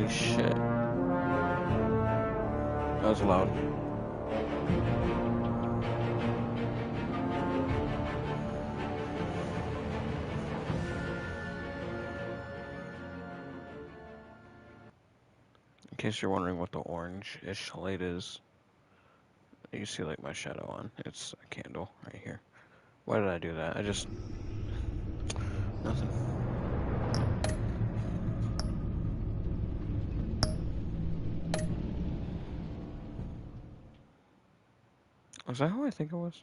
Holy shit. That was loud. In case you're wondering what the orange-ish light is, you see like my shadow on. It's a candle right here. Why did I do that? I just... Nothing. Was that how I think it was?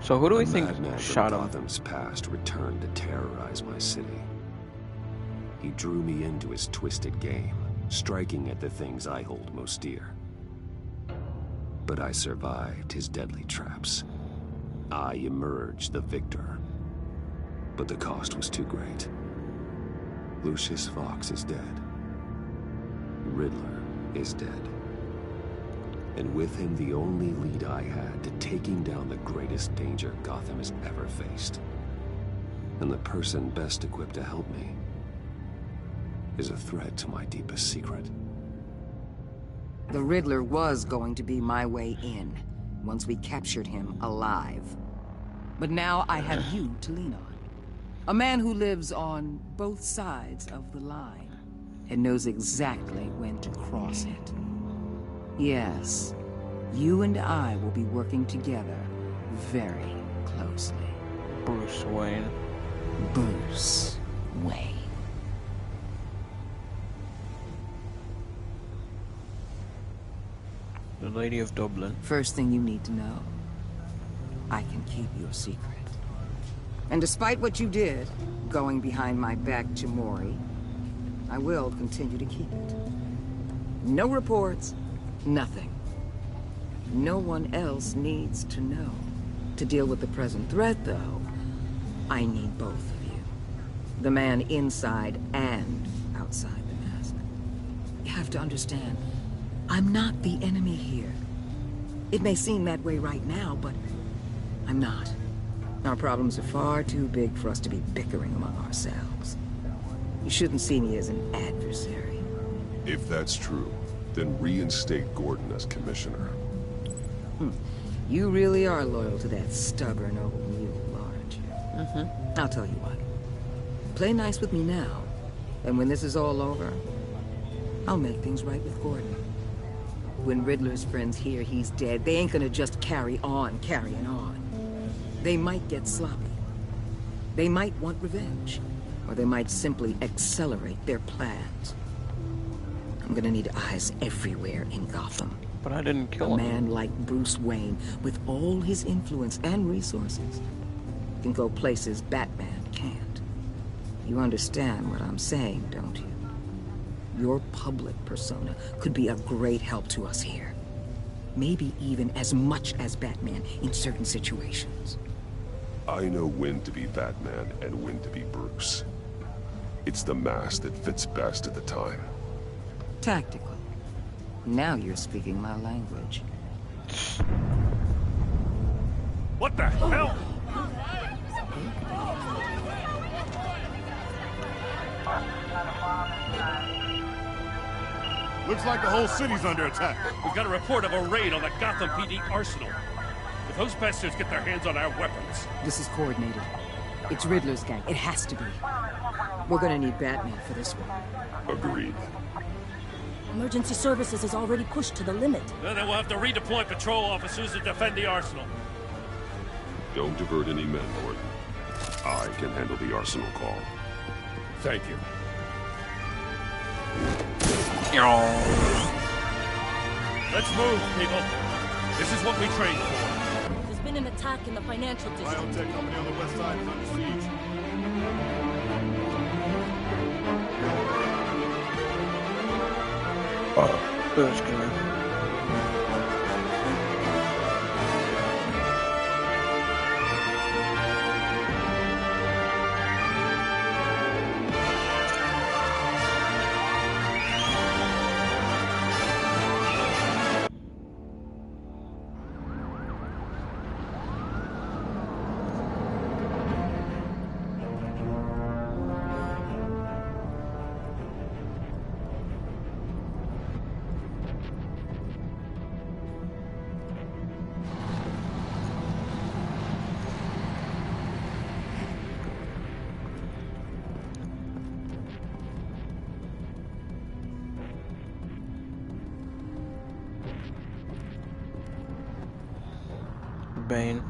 So who do we think shot him? Gotham's past returned to terrorize my city. He drew me into his twisted game, striking at the things I hold most dear. But I survived his deadly traps. I emerged the victor. But the cost was too great. Lucius Fox is dead. Riddler is dead. And with him, the only lead I had to taking down the greatest danger Gotham has ever faced. And the person best equipped to help me is a threat to my deepest secret. The Riddler was going to be my way in, once we captured him alive. But now I have you to lean on. A man who lives on both sides of the line, and knows exactly when to cross it. Yes, you and I will be working together very closely. Bruce Wayne. Bruce Wayne. The Lady of Dublin. First thing you need to know, I can keep your secret. And despite what you did, going behind my back to Mori, I will continue to keep it. No reports, nothing. No one else needs to know. To deal with the present threat, though, I need both of you. The man inside and outside the mask. You have to understand, I'm not the enemy here. It may seem that way right now, but I'm not. Our problems are far too big for us to be bickering among ourselves. You shouldn't see me as an adversary. If that's true, then reinstate Gordon as commissioner. You really are loyal to that stubborn old mule, aren't you? I'll tell you what. Play nice with me now, and when this is all over, I'll make things right with Gordon. When Riddler's friends hear he's dead, they ain't gonna just carry on carrying on. They might get sloppy. They might want revenge. Or they might simply accelerate their plans. I'm gonna need eyes everywhere in Gotham. But I didn't kill him. A man like Bruce Wayne, with all his influence and resources, can go places Batman can't. You understand what I'm saying, don't you? Your public persona could be a great help to us here. Maybe even as much as Batman in certain situations. I know when to be Batman and when to be Bruce. It's the mask that fits best at the time. Tactical. Now you're speaking my language. What the hell? Looks like the whole city's under attack. We got a report of a raid on the Gotham PD arsenal. If those bastards get their hands on our weapons... This is coordinated. It's Riddler's gang. It has to be. We're gonna need Batman for this one. Agreed. Emergency services is already pushed to the limit. Then we'll have to redeploy patrol officers to defend the arsenal. Don't divert any men, Gordon. I can handle the arsenal call. Thank you. Let's move, people. This is what we trained for. There's been an attack in the financial district. Biotech company on the west side is under siege. That's good. Bane.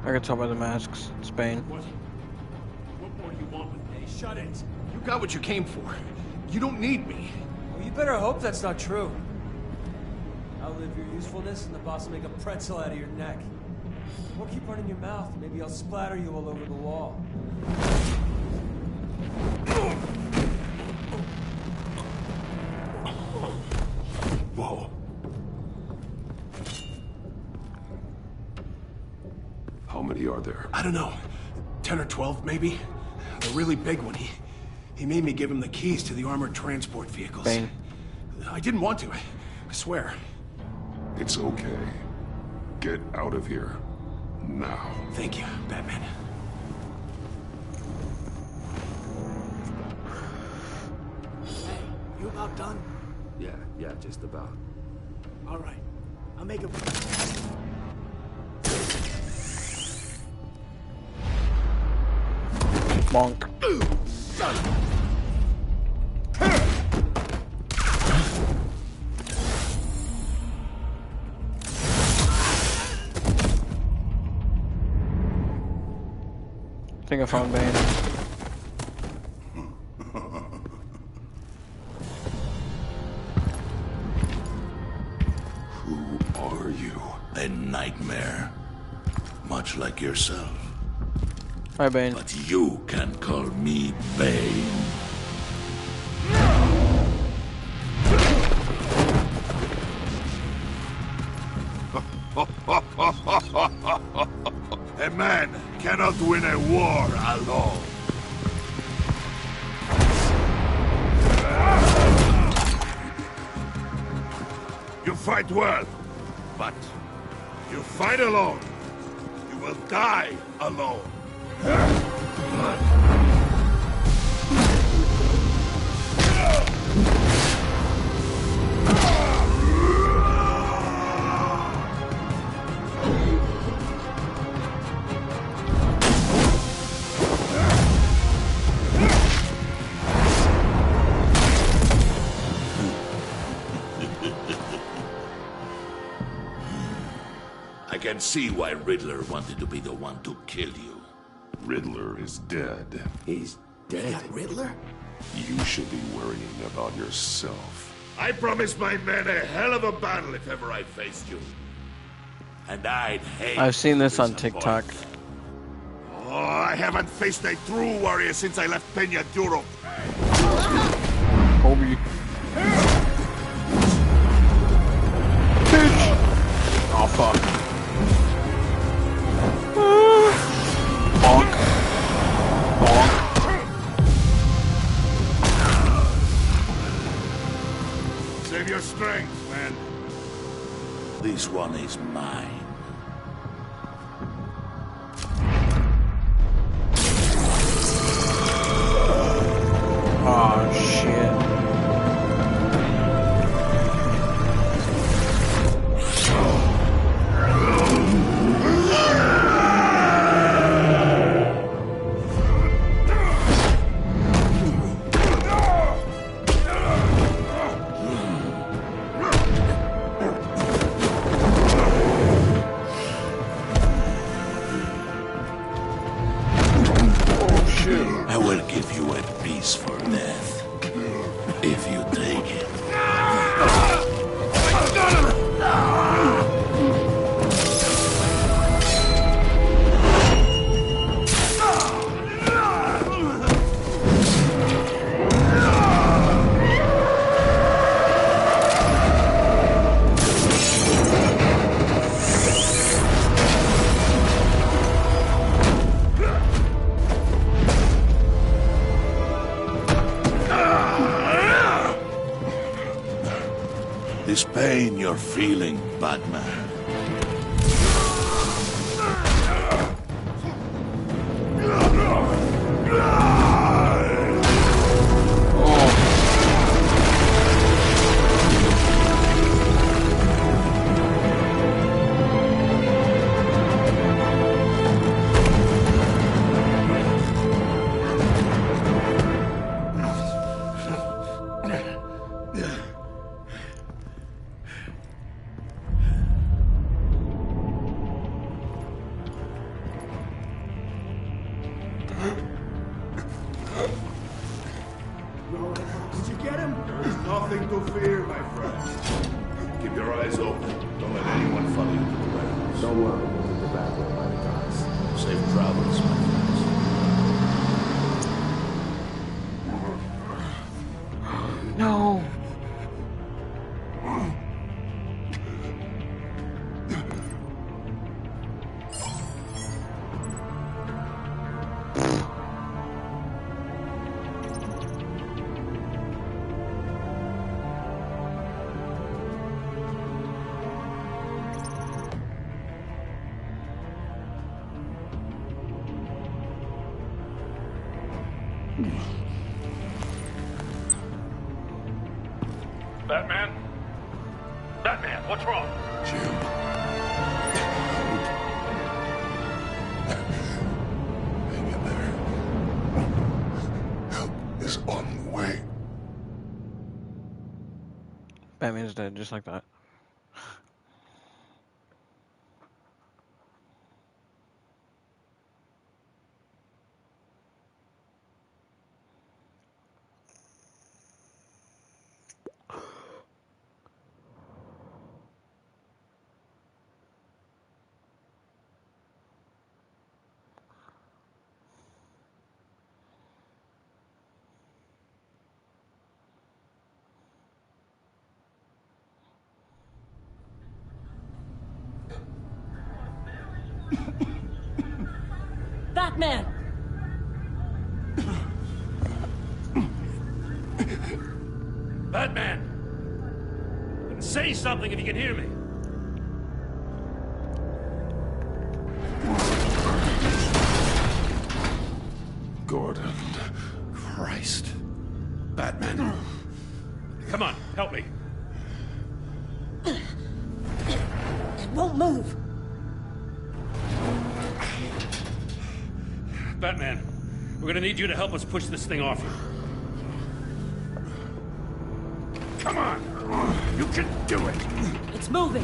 I can tell by the masks. It's Bane. What more do you want with me? Shut it. You got what you came for. You don't need me. Well, you better hope that's not true. Outlive your usefulness and the boss will make a pretzel out of your neck. Or keep running your mouth. Maybe I'll splatter you all over the wall. Whoa. How many are there? I don't know. 10 or 12, maybe? A really big one. He made me give him the keys to the armored transport vehicles. Bane. I didn't want to. I swear. It's okay. Get out of here. Now. Thank you, Batman. Hey, you about done? Yeah, just about. All right. I'll make it... Bonk. I think I found Bane. Who are you? A nightmare. Much like yourself. Hi, Bane. But you can call me Bane. A man cannot win a war alone. You fight well, but you fight alone. You will die alone. I can see why Riddler wanted to be the one to kill you. Riddler is dead. He's dead. Riddler? You should be worrying about yourself. I promised my men a hell of a battle if ever I faced you. And I'd hate I've seen to this on disappoint. TikTok. Oh, I haven't faced a true warrior since I left Peña Duro. Kobe. Bitch. Oh, fuck. Bonk. Bonk. Save your strength, man. This one is mine. Oh, shit. this pain you're feeling, Batman? Did you get him? There's nothing to fear, my friend. Keep your eyes open. Don't let anyone follow you to the warehouse. Don't worry, we'll meet the back way by the docks. Safe travels, my friends. No. Batman? Batman, what's wrong? Jim. Hang in there. Help is on the way. Batman's dead, just like that. Batman! Batman! Say something if you can hear me. Gordon. Christ. Batman. Come on, help me. It won't move. Batman, we're gonna need you to help us push this thing off you. Come on! You can do it! It's moving.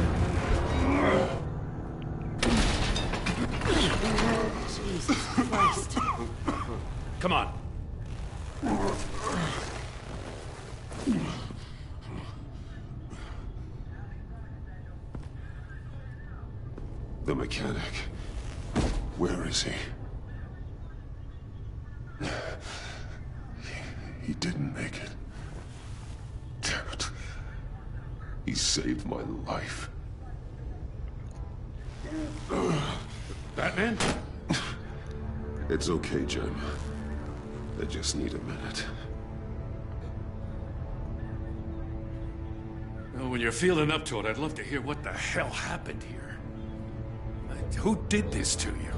Jesus Christ. Come on. The mechanic. Where is he? He didn't make it. Damn it. He saved my life. Batman? It's okay, Jim. I just need a minute. Well, when you're feeling up to it, I'd love to hear what the hell happened here. Who did this to you?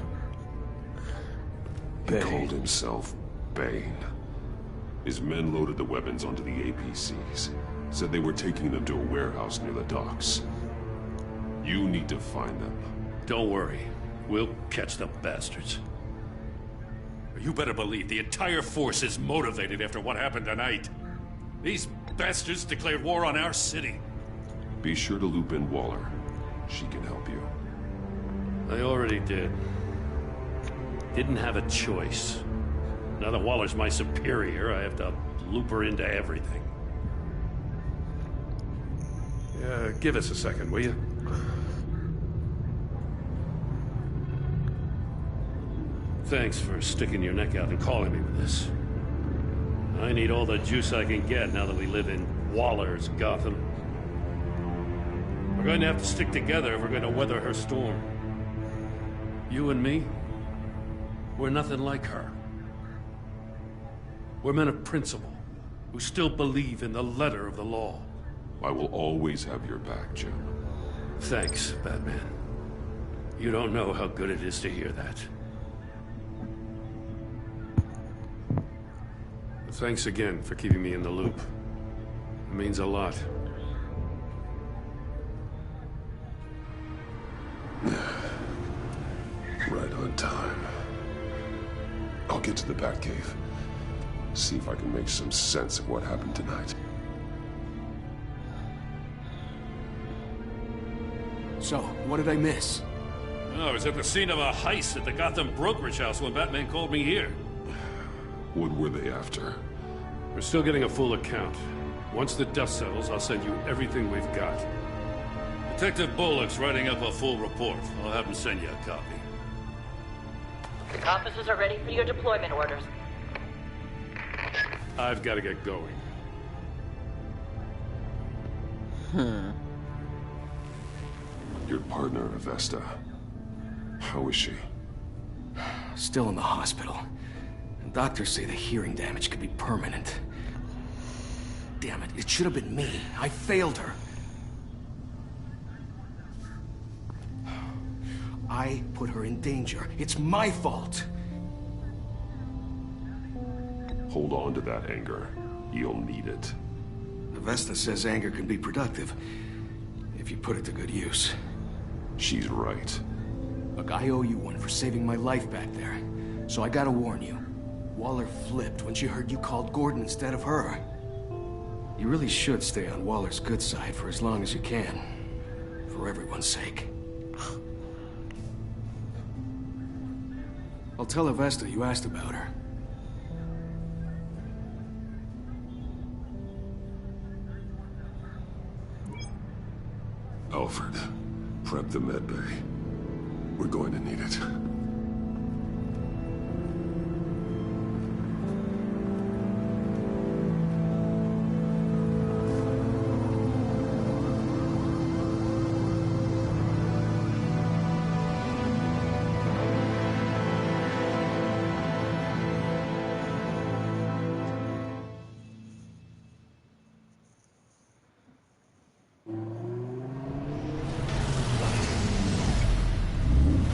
He called himself Bane. His men loaded the weapons onto the APCs. Said they were taking them to a warehouse near the docks. You need to find them. Don't worry. We'll catch the bastards. You better believe the entire force is motivated after what happened tonight. These bastards declared war on our city. Be sure to loop in Waller. She can help you. I already did. Didn't have a choice. Now that Waller's my superior, I have to loop her into everything. Yeah, give us a second, will you? Thanks for sticking your neck out and calling me with this. I need all the juice I can get now that we live in Waller's Gotham. We're going to have to stick together if we're going to weather her storm. You and me, we're nothing like her. We're men of principle, who still believe in the letter of the law. I will always have your back, Jim. Thanks, Batman. You don't know how good it is to hear that. Thanks again for keeping me in the loop. It means a lot. Right on time. I'll get to the Batcave. See if I can make some sense of what happened tonight. So, what did I miss? Oh, I was at the scene of a heist at the Gotham brokerage house when Batman called me here. What were they after? We're still getting a full account. Once the dust settles, I'll send you everything we've got. Detective Bullock's writing up a full report. I'll have him send you a copy. Officers are ready for your deployment orders. I've got to get going. Your partner, Avesta. How is she? Still in the hospital. And doctors say the hearing damage could be permanent. Damn it, it should have been me. I failed her. I put her in danger. It's my fault. Hold on to that anger. You'll need it. Avesta says anger can be productive, if you put it to good use. She's right. Look, I owe you one for saving my life back there. So I gotta warn you. Waller flipped when she heard you called Gordon instead of her. You really should stay on Waller's good side for as long as you can. For everyone's sake. I'll tell Avesta you asked about her. Alfred, prep the med bay. We're going to need it.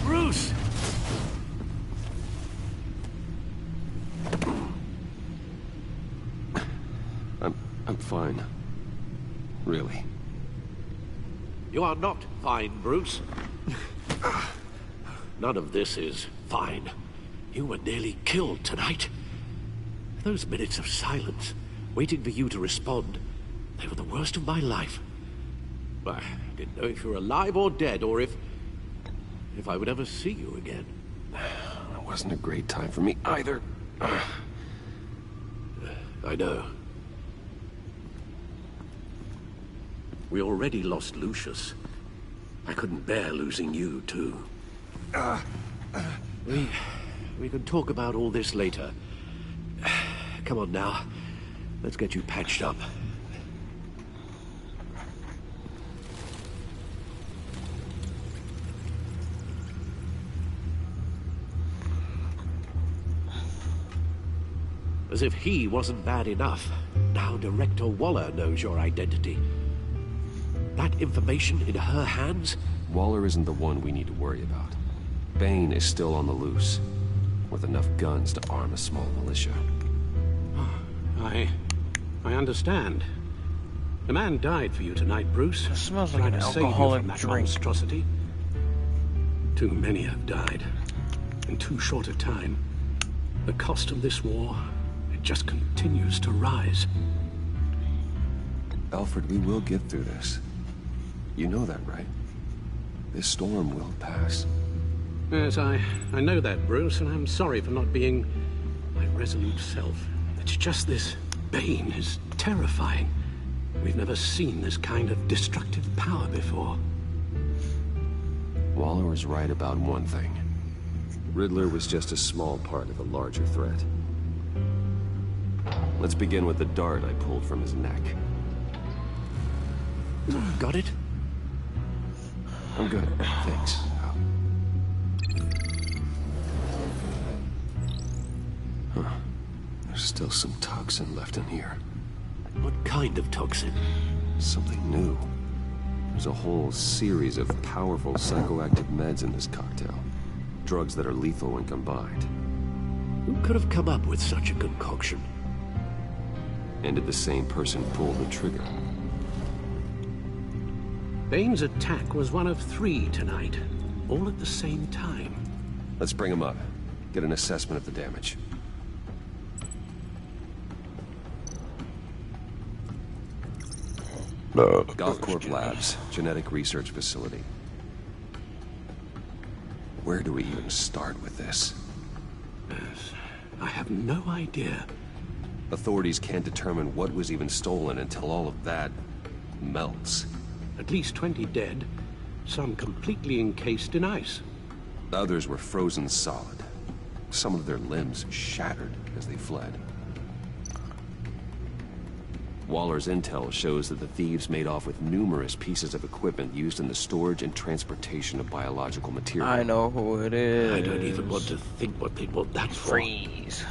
Bruce! I'm fine. Really. You are not fine, Bruce. None of this is fine. You were nearly killed tonight. Those minutes of silence, waiting for you to respond, they were the worst of my life. I didn't know if you were alive or dead, or if I would ever see you again. It wasn't a great time for me either. I know. We already lost Lucius. I couldn't bear losing you, too. We can talk about all this later. Come on now. Let's get you patched up. As if he wasn't bad enough, now Director Waller knows your identity. That information in her hands? Waller isn't the one we need to worry about. Bane is still on the loose, with enough guns to arm a small militia. I understand. The man died for you tonight, Bruce. It smells like an Trying to save you alcoholic from that drink. monstrosity. Too many have died. In too short a time. The cost of this war, it just continues to rise. Alfred, we will get through this. You know that, right? This storm will pass. Yes, I know that, Bruce, and I'm sorry for not being my resolute self. It's just this Bane is terrifying. We've never seen this kind of destructive power before. Waller was right about one thing. Riddler was just a small part of a larger threat. Let's begin with the dart I pulled from his neck. Got it? I'm good, thanks. Huh. There's still some toxin left in here. What kind of toxin? Something new. There's a whole series of powerful psychoactive meds in this cocktail. Drugs that are lethal when combined. Who could have come up with such a concoction? And did the same person pull the trigger? Bane's attack was one of 3 tonight, all at the same time. Let's bring him up. Get an assessment of the damage. Gothcorp Labs, genetic research facility. Where do we even start with this? Yes, I have no idea. Authorities can't determine what was even stolen until all of that melts. At least 20 dead, some completely encased in ice. Others were frozen solid. Some of their limbs shattered as they fled. Waller's intel shows that the thieves made off with numerous pieces of equipment used in the storage and transportation of biological material. I know who it is. I don't even want to think what they want that for. Freeze.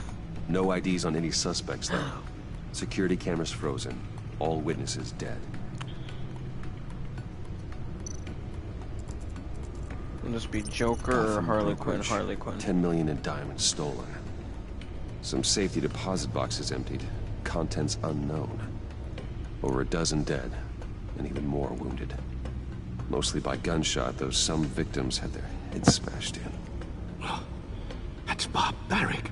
No IDs on any suspects, though. Security cameras frozen. All witnesses dead. Will this be Joker or Harley Quinn? Harley Quinn. 10 million in diamonds stolen. Some safety deposit boxes emptied. Contents unknown. Over a dozen dead, and even more wounded. Mostly by gunshot, though some victims had their heads smashed in. Oh, that's barbaric.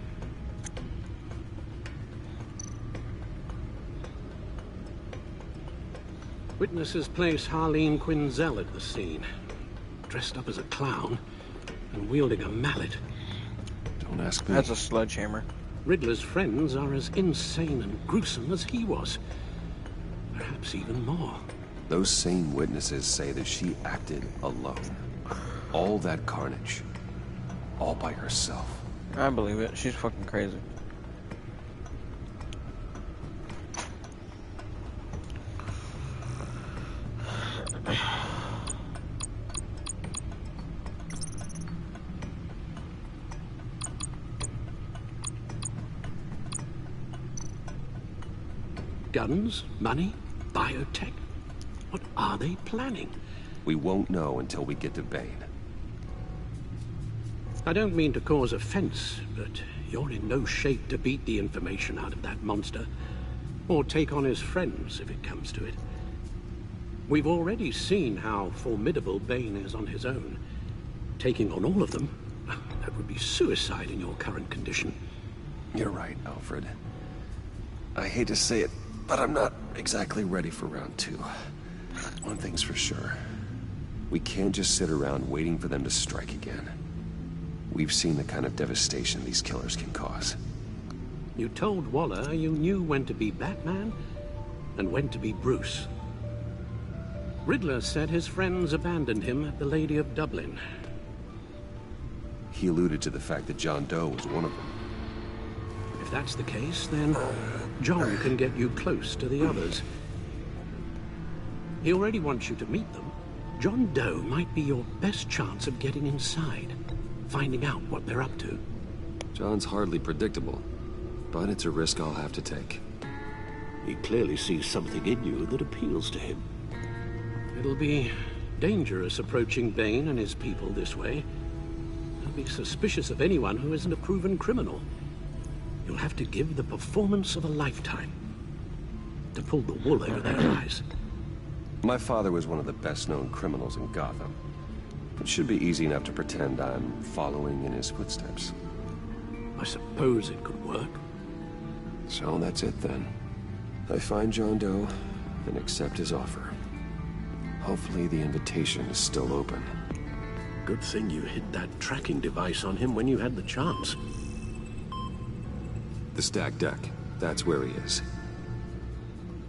Witnesses place Harleen Quinzel at the scene, dressed up as a clown and wielding a mallet. Don't ask me. That's a sledgehammer. Riddler's friends are as insane and gruesome as he was. Perhaps even more. Those same witnesses say that she acted alone. All that carnage. All by herself. I believe it. She's fucking crazy. Guns, money, biotech. What are they planning? We won't know until we get to Bane. I don't mean to cause offense, but you're in no shape to beat the information out of that monster, or take on his friends if it comes to it. We've already seen how formidable Bane is on his own. Taking on all of them, that would be suicide in your current condition. You're right, Alfred. I hate to say it, but I'm not exactly ready for round 2. One thing's for sure. We can't just sit around waiting for them to strike again. We've seen the kind of devastation these killers can cause. You told Waller you knew when to be Batman and when to be Bruce. Riddler said his friends abandoned him at the Lady of Dublin. He alluded to the fact that John Doe was one of them. If that's the case, then John can get you close to the others. He already wants you to meet them. John Doe might be your best chance of getting inside, finding out what they're up to. John's hardly predictable, but it's a risk I'll have to take. He clearly sees something in you that appeals to him. It'll be dangerous approaching Bane and his people this way. They'll be suspicious of anyone who isn't a proven criminal. You'll have to give the performance of a lifetime to pull the wool over their eyes. My father was one of the best-known criminals in Gotham. It should be easy enough to pretend I'm following in his footsteps. I suppose it could work. So that's it then. I find John Doe and accept his offer. Hopefully the invitation is still open. Good thing you hid that tracking device on him when you had the chance. The stacked deck. That's where he is.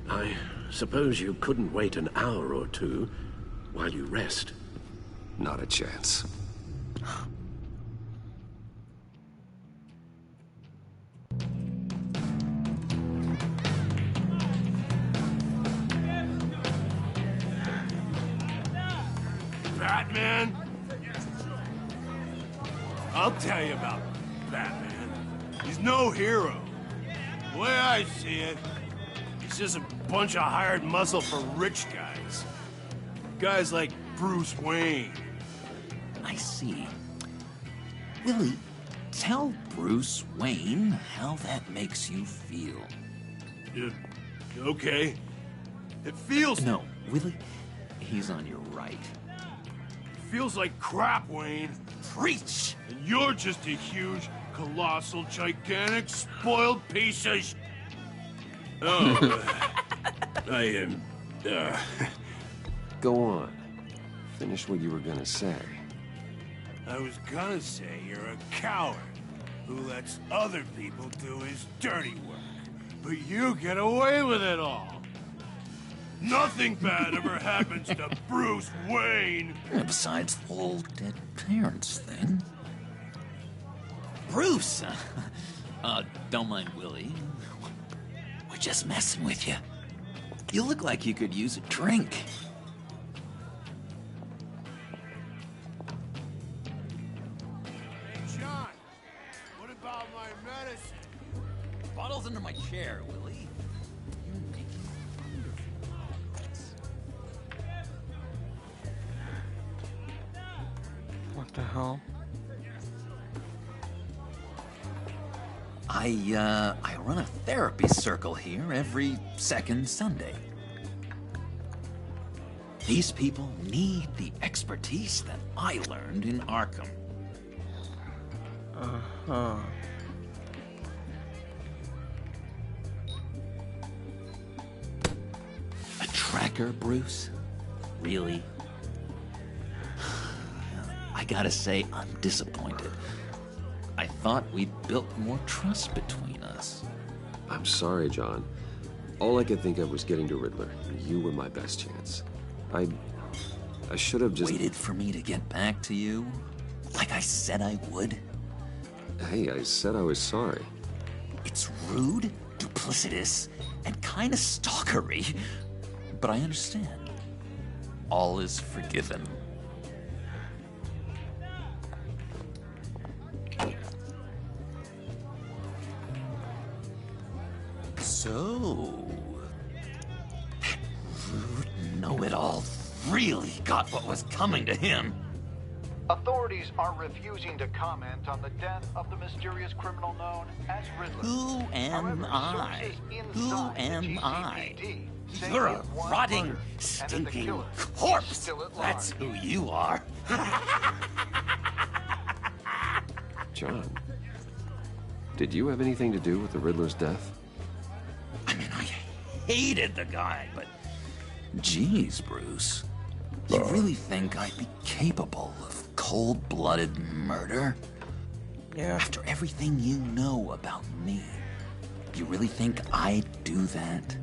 I suppose you couldn't wait an hour or two while you rest. Not a chance. Batman? I'll tell you about Batman. He's no hero. The way I see it, he's It's just a bunch of hired muscle for rich guys. Guys like Bruce Wayne. I see. Willie, tell Bruce Wayne how that makes you feel. Okay. It feels... No, Willie, he's on your right. Feels like crap, Wayne. Preach! And you're just a huge, colossal, gigantic, spoiled piece of sh... Oh, I am... Go on. Finish what you were gonna say. I was gonna say you're a coward who lets other people do his dirty work. But you get away with it all. Nothing bad ever happens to Bruce Wayne. Besides the whole dead parents thing. Bruce! Don't mind Willie. We're just messing with you. You look like you could use a drink. Hey, John, what about my medicine? Bottle's under my chair, Willie. You're making What the hell? I run a therapy circle here every second Sunday. These people need the expertise that I learned in Arkham. Uh-huh. A tracker, Bruce? Really? I gotta say, I'm disappointed. I thought we'd built more trust between us. I'm sorry, John. All I could think of was getting to Riddler. You were my best chance. I should have just... Waited for me to get back to you? Like I said I would? Hey, I said I was sorry. It's rude, duplicitous, and kinda stalkery. But I understand. All is forgiven. So... that rude know-it-all really got what was coming to him. Authorities are refusing to comment on the death of the mysterious criminal known as Riddler. Who am I? Who am I? You're a rotting, stinking corpse. That's who you are. John, did you have anything to do with the Riddler's death? I mean, I hated the guy, but... Geez, Bruce. You really think I'd be capable of cold-blooded murder? Yeah. After everything you know about me, you really think I'd do that?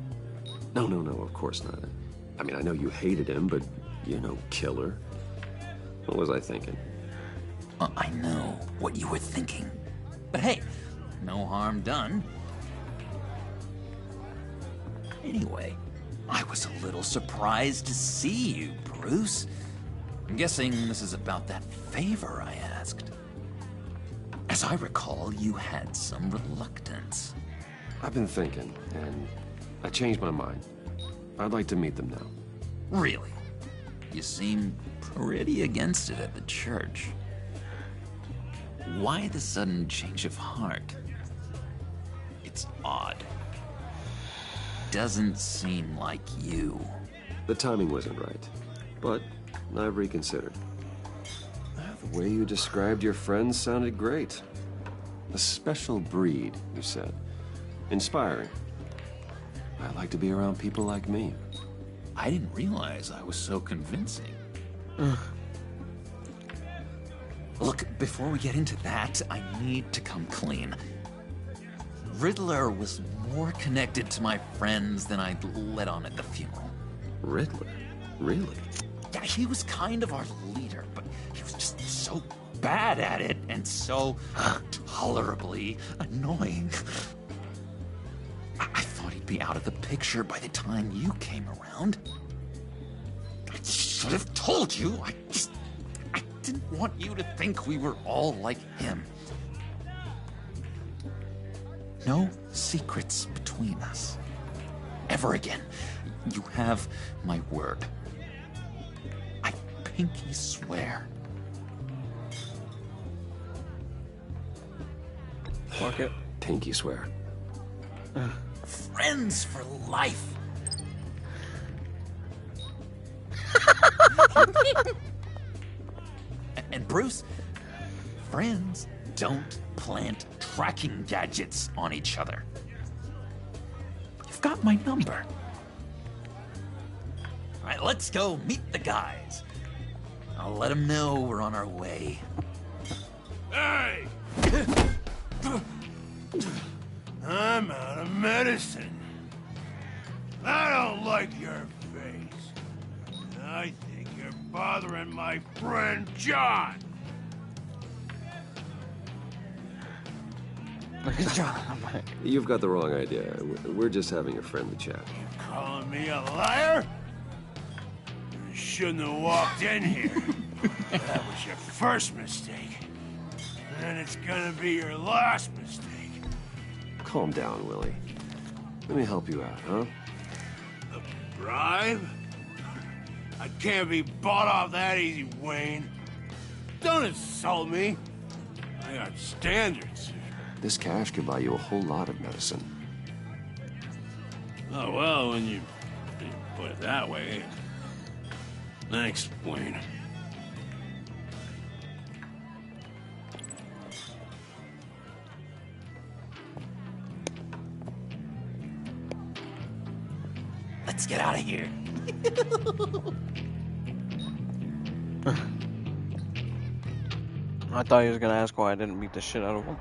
No, of course not. I mean, I know you hated him, but you're no killer. What was I thinking? I know what you were thinking. But hey, no harm done. Anyway, I was a little surprised to see you, Bruce. I'm guessing this is about that favor I asked. As I recall, you had some reluctance. I've been thinking, and I changed my mind. I'd like to meet them now. Really? You seem pretty against it at the church. Why the sudden change of heart? It's odd. Doesn't seem like you. The timing wasn't right, but I've reconsidered. The way you described your friends sounded great. A special breed, you said. Inspiring. I like to be around people like me. I didn't realize I was so convincing. Look, before we get into that, I need to come clean. Riddler was more connected to my friends than I'd let on at the funeral. Riddler? Really? Yeah, he was kind of our leader, but he was just so bad at it and so tolerably annoying. I thought he'd be out of the picture by the time you came around. I should have told you. I didn't want you to think we were all like him. No secrets between us. ever again. You have my word. I pinky swear. Fuck it. Pinky swear. Friends for life. And Bruce, friends don't plant tracking gadgets on each other. You've got my number. All right, let's go meet the guys. I'll let them know we're on our way. Hey! I'm out of medicine. I don't like your face. I think you're bothering my friend John. Look at John. You've got the wrong idea. We're just having a friendly chat. Calling me a liar? You shouldn't have walked in here. That was your first mistake. And it's gonna be your last mistake. Calm down, Willie. Let me help you out, huh? A bribe? I can't be bought off that easy, Wayne. Don't insult me. I got standards. This cash could buy you a whole lot of medicine. Oh, well, when you put it that way. Thanks, Wayne. Let's get out of here. I thought he was gonna ask why I didn't beat the shit out of him.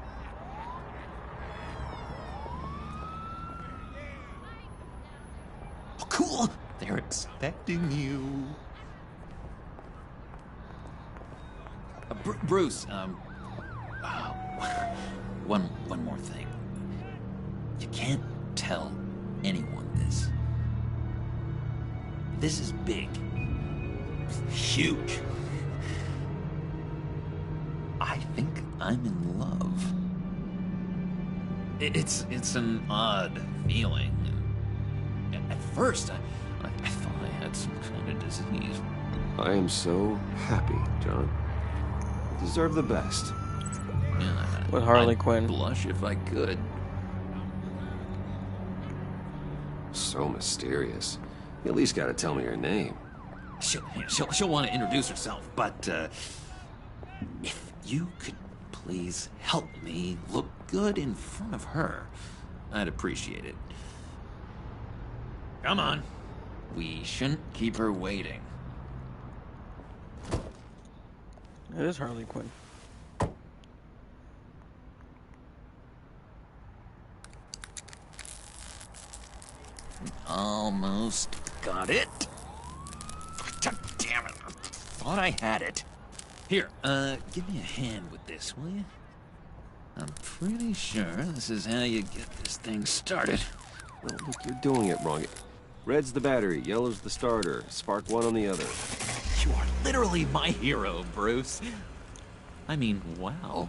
Oh, cool. They're expecting you. Bruce, one more thing. You can't tell anyone this. This is big. Huge. I think I'm in love. It's an odd feeling. At first, I thought I had some kind of disease. I am so happy, John. You deserve the best. Yeah, With Harley I'd Quinn. Blush if I could. So mysterious. You at least gotta tell me her name. She'll want to introduce herself, but if you could please help me look good in front of her, I'd appreciate it. Come on. We shouldn't keep her waiting. It is Harley Quinn. Almost got it. God damn it. I thought I had it. Here, give me a hand with this, will you? I'm pretty sure this is how you get this thing started. Well, look, you're doing it wrong. Red's the battery, yellow's the starter. Spark one on the other. You are literally my hero, Bruce. I mean, wow.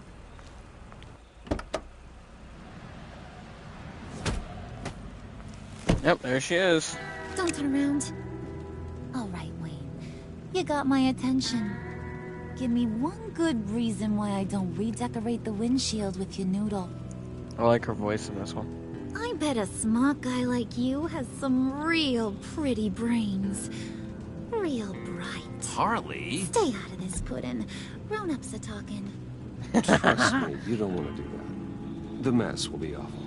Yep, there she is. Don't turn around. All right, Wayne. You got my attention. Give me one good reason why I don't redecorate the windshield with your noodle. I like her voice in this one. I bet a smart guy like you has some real pretty brains. Real bright. Harley? Stay out of this, Puddin'. Grown-ups are talking. Trust me, you don't want to do that. The mess will be awful.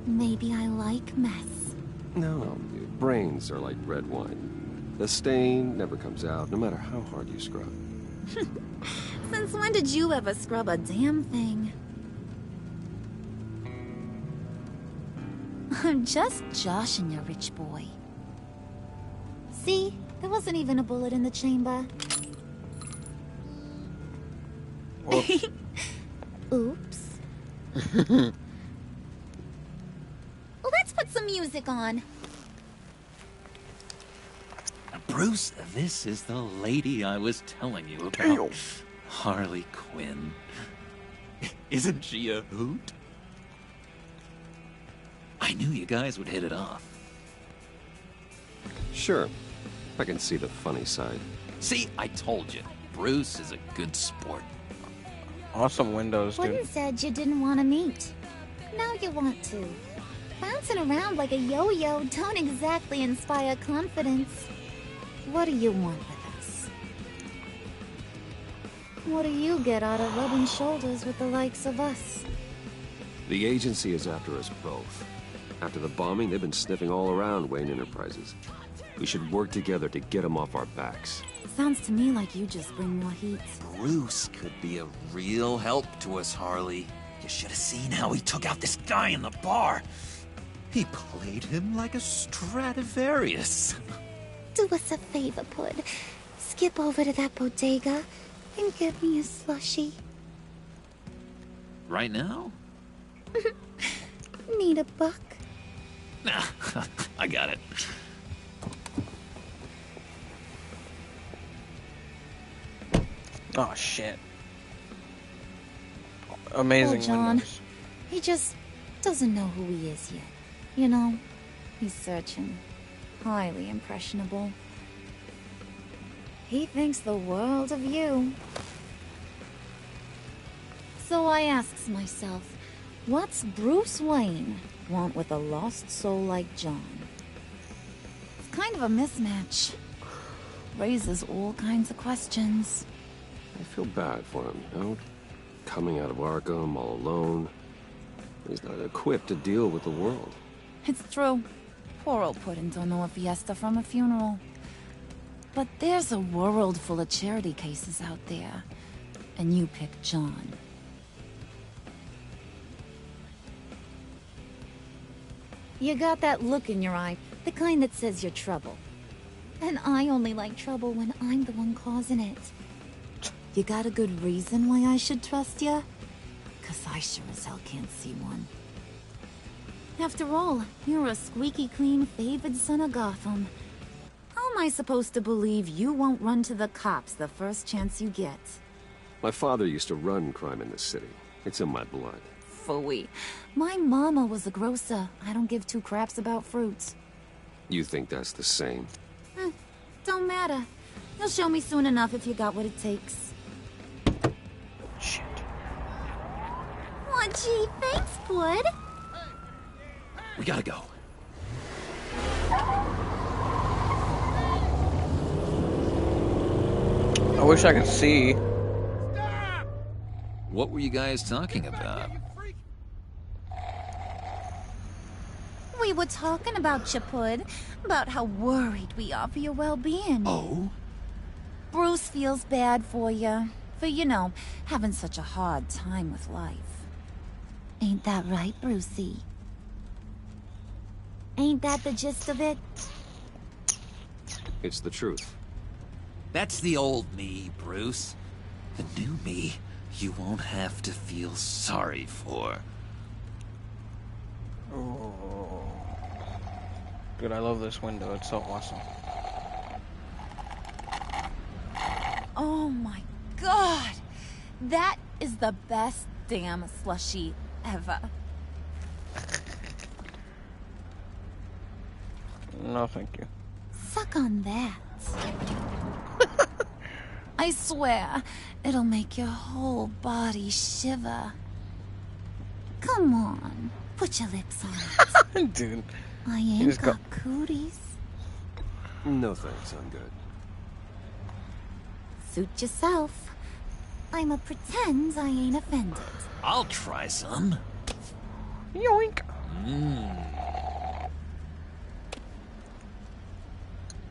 Maybe I like mess. No, brains are like red wine. The stain never comes out, no matter how hard you scrub. Since when did you ever scrub a damn thing? I'm just joshing you, rich boy. See? There wasn't even a bullet in the chamber. Oops. Let's put some music on. Bruce, this is the lady I was telling you about. Harley Quinn. Isn't she a hoot? I knew you guys would hit it off. Sure. I can see the funny side. See, I told you. Bruce is a good sport. Awesome windows, dude. Wooden said you didn't want to meet. Now you want to. Bouncing around like a yo-yo don't exactly inspire confidence. What do you want with us? What do you get out of rubbing shoulders with the likes of us? The agency is after us both. After the bombing, they've been sniffing all around Wayne Enterprises. We should work together to get them off our backs. Sounds to me like you just bring more heat. Bruce could be a real help to us, Harley. You should have seen how he took out this guy in the bar. He played him like a Stradivarius. Do us a favor, Pud. Skip over to that bodega and get me a slushie. Right now? Need a buck? Nah, I got it. Oh, shit. Amazing John. windows. He just doesn't know who he is yet. You know, he's searching. Highly impressionable. He thinks the world of you. So I asks myself, what's Bruce Wayne want with a lost soul like John? It's kind of a mismatch. Raises all kinds of questions. I feel bad for him, you know? Coming out of Arkham all alone. He's not equipped to deal with the world. It's true. Poor old Puddin' don't know a fiesta from a funeral. But there's a world full of charity cases out there. And you pick John. You got that look in your eye, the kind that says you're trouble. And I only like trouble when I'm the one causing it. You got a good reason why I should trust you? 'Cause I sure as hell can't see one. After all, you're a squeaky clean favored son of Gotham. How am I supposed to believe you won't run to the cops the first chance you get? My father used to run crime in this city. It's in my blood. Phooey. My mama was a grocer. I don't give two craps about fruits. You think that's the same? Don't matter. You'll show me soon enough if you got what it takes. Shit. Aw, gee, thanks, Bud. We gotta go. I wish I could see. What were you guys talking about? We were talking about you, Pud. About how worried we are for your well-being. Oh? Bruce feels bad for you. For, you know, having such a hard time with life. Ain't that right, Brucey? Ain't that the gist of it? It's the truth. That's the old me, Bruce. The new me, you won't have to feel sorry for. Oh. Dude, I love this window. It's so awesome. Oh my god! That is the best damn slushie ever. No, thank you. Suck on that. I swear, it'll make your whole body shiver. Come on, put your lips on it. Dude. I ain't got cooties. No thanks, I'm good. Suit yourself. I'ma pretend I ain't offended. I'll try some. Yoink.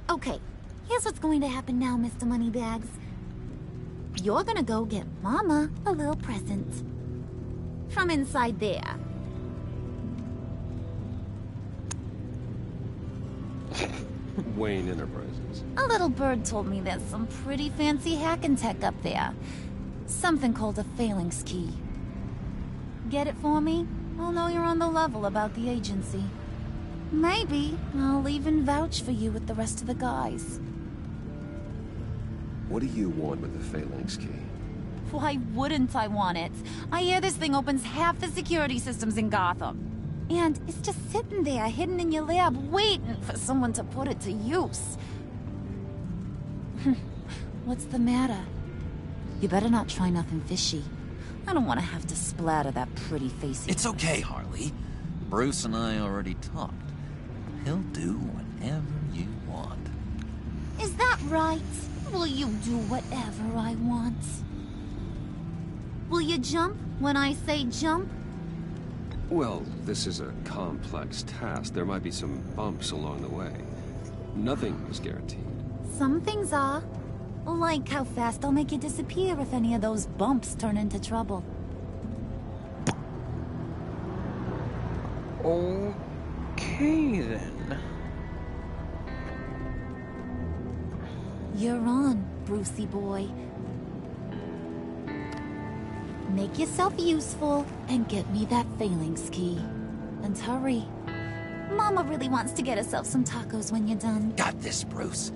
Okay, here's what's going to happen now, Mr. Moneybags. You're gonna go get Mama a little present. From inside there. Wayne Enterprises. A little bird told me there's some pretty fancy hacking tech up there. Something called a phalanx key. Get it for me? I'll know you're on the level about the agency. Maybe I'll even vouch for you with the rest of the guys. What do you want with the phalanx key? Why wouldn't I want it? I hear this thing opens half the security systems in Gotham. And it's just sitting there, hidden in your lab, waiting for someone to put it to use. What's the matter? You better not try nothing fishy. I don't want to have to splatter that pretty face. It's okay, Harley. Bruce and I already talked. He'll do whatever you want. Is that right? Will you do whatever I want? Will you jump when I say jump? Well, this is a complex task. There might be some bumps along the way. Nothing is guaranteed. Some things are. Like how fast I'll make you disappear if any of those bumps turn into trouble. Okay, then. You're on, Brucey boy. Make yourself useful and get me that phalanx key. And hurry. Mama really wants to get herself some tacos when you're done. Got this, Bruce.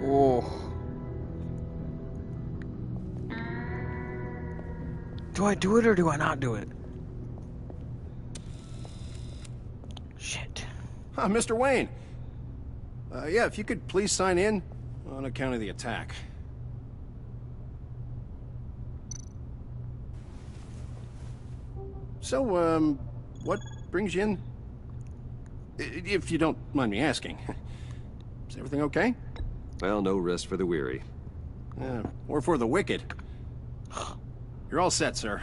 Oh. Do I do it or do I not do it? Shit. Mr. Wayne. Yeah, if you could please sign in on account of the attack. So, what brings you in? If you don't mind me asking. Is everything okay? Well, no rest for the weary. Or for the wicked. You're all set, sir.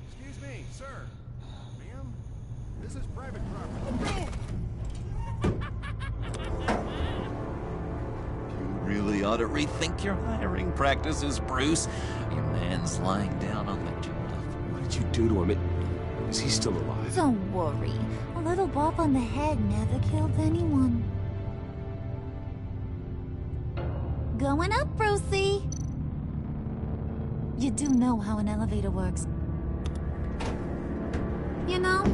Excuse me, sir. Ma'am, this is private property. Really ought to rethink your hiring practices, Bruce. Your man's lying down on the job. What did you do to him? Is he still alive? Don't worry. A little bump on the head never killed anyone. Going up, Brucey. You do know how an elevator works. You know,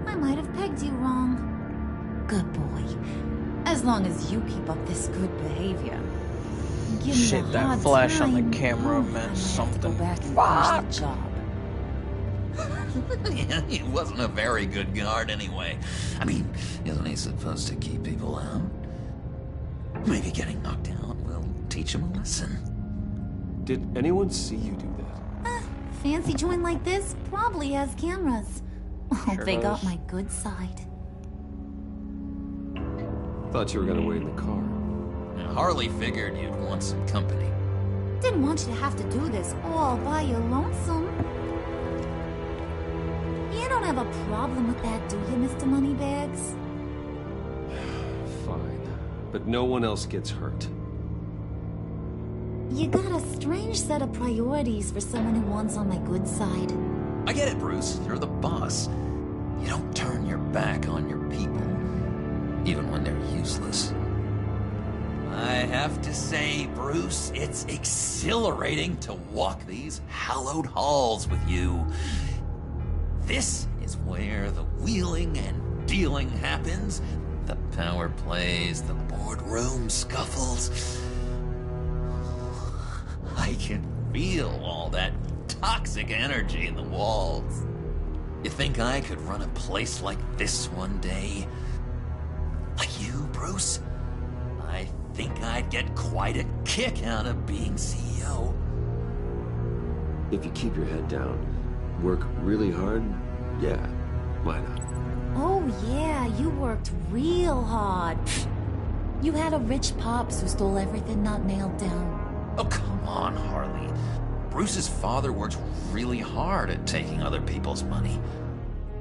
I might have pegged you wrong. Good boy. As long as you keep up this good behavior. Give me Shit, a that hard flash on time. the camera I'm meant gonna something. have to go back and finish the job. Yeah, he wasn't a very good guard anyway. I mean, isn't he supposed to keep people out? Maybe getting knocked out will teach him a lesson. Did anyone see you do that? Fancy joint like this probably has cameras. Oh, Sure they got does. my good side. Thought you were gonna wait in the car. Now, Harley figured you'd want some company. Didn't want you to have to do this all by your lonesome. You don't have a problem with that, do you, Mr. Moneybags? Fine. But no one else gets hurt. You got a strange set of priorities for someone who wants on my good side. I get it, Bruce. You're the boss. You don't turn your back on your people, even when they're useless. I have to say, Bruce, it's exhilarating to walk these hallowed halls with you. This is where the wheeling and dealing happens, the power plays, the boardroom scuffles. I can feel all that toxic energy in the walls. You think I could run a place like this one day? Like you, Bruce? I think I'd get quite a kick out of being CEO. If you keep your head down, work really hard, yeah, why not? Oh yeah, you worked real hard. You had a rich pops who stole everything not nailed down. Oh, come on, Harley. Bruce's father worked really hard at taking other people's money.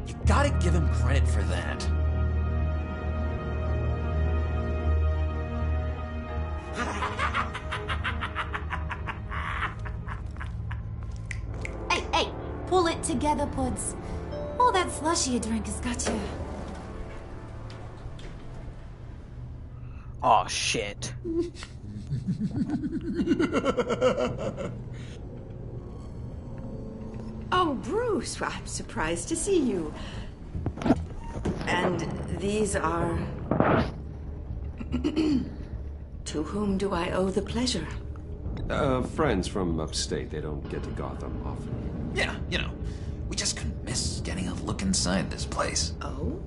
You gotta give him credit for that. Hey, pull it together, Puds. All that slushy you drink has got you. Oh shit. Oh, Bruce, well, I'm surprised to see you. And these are... To whom do I owe the pleasure? Friends from upstate. They don't get to Gotham often. Yeah, you know, we just couldn't miss getting a look inside this place. Oh?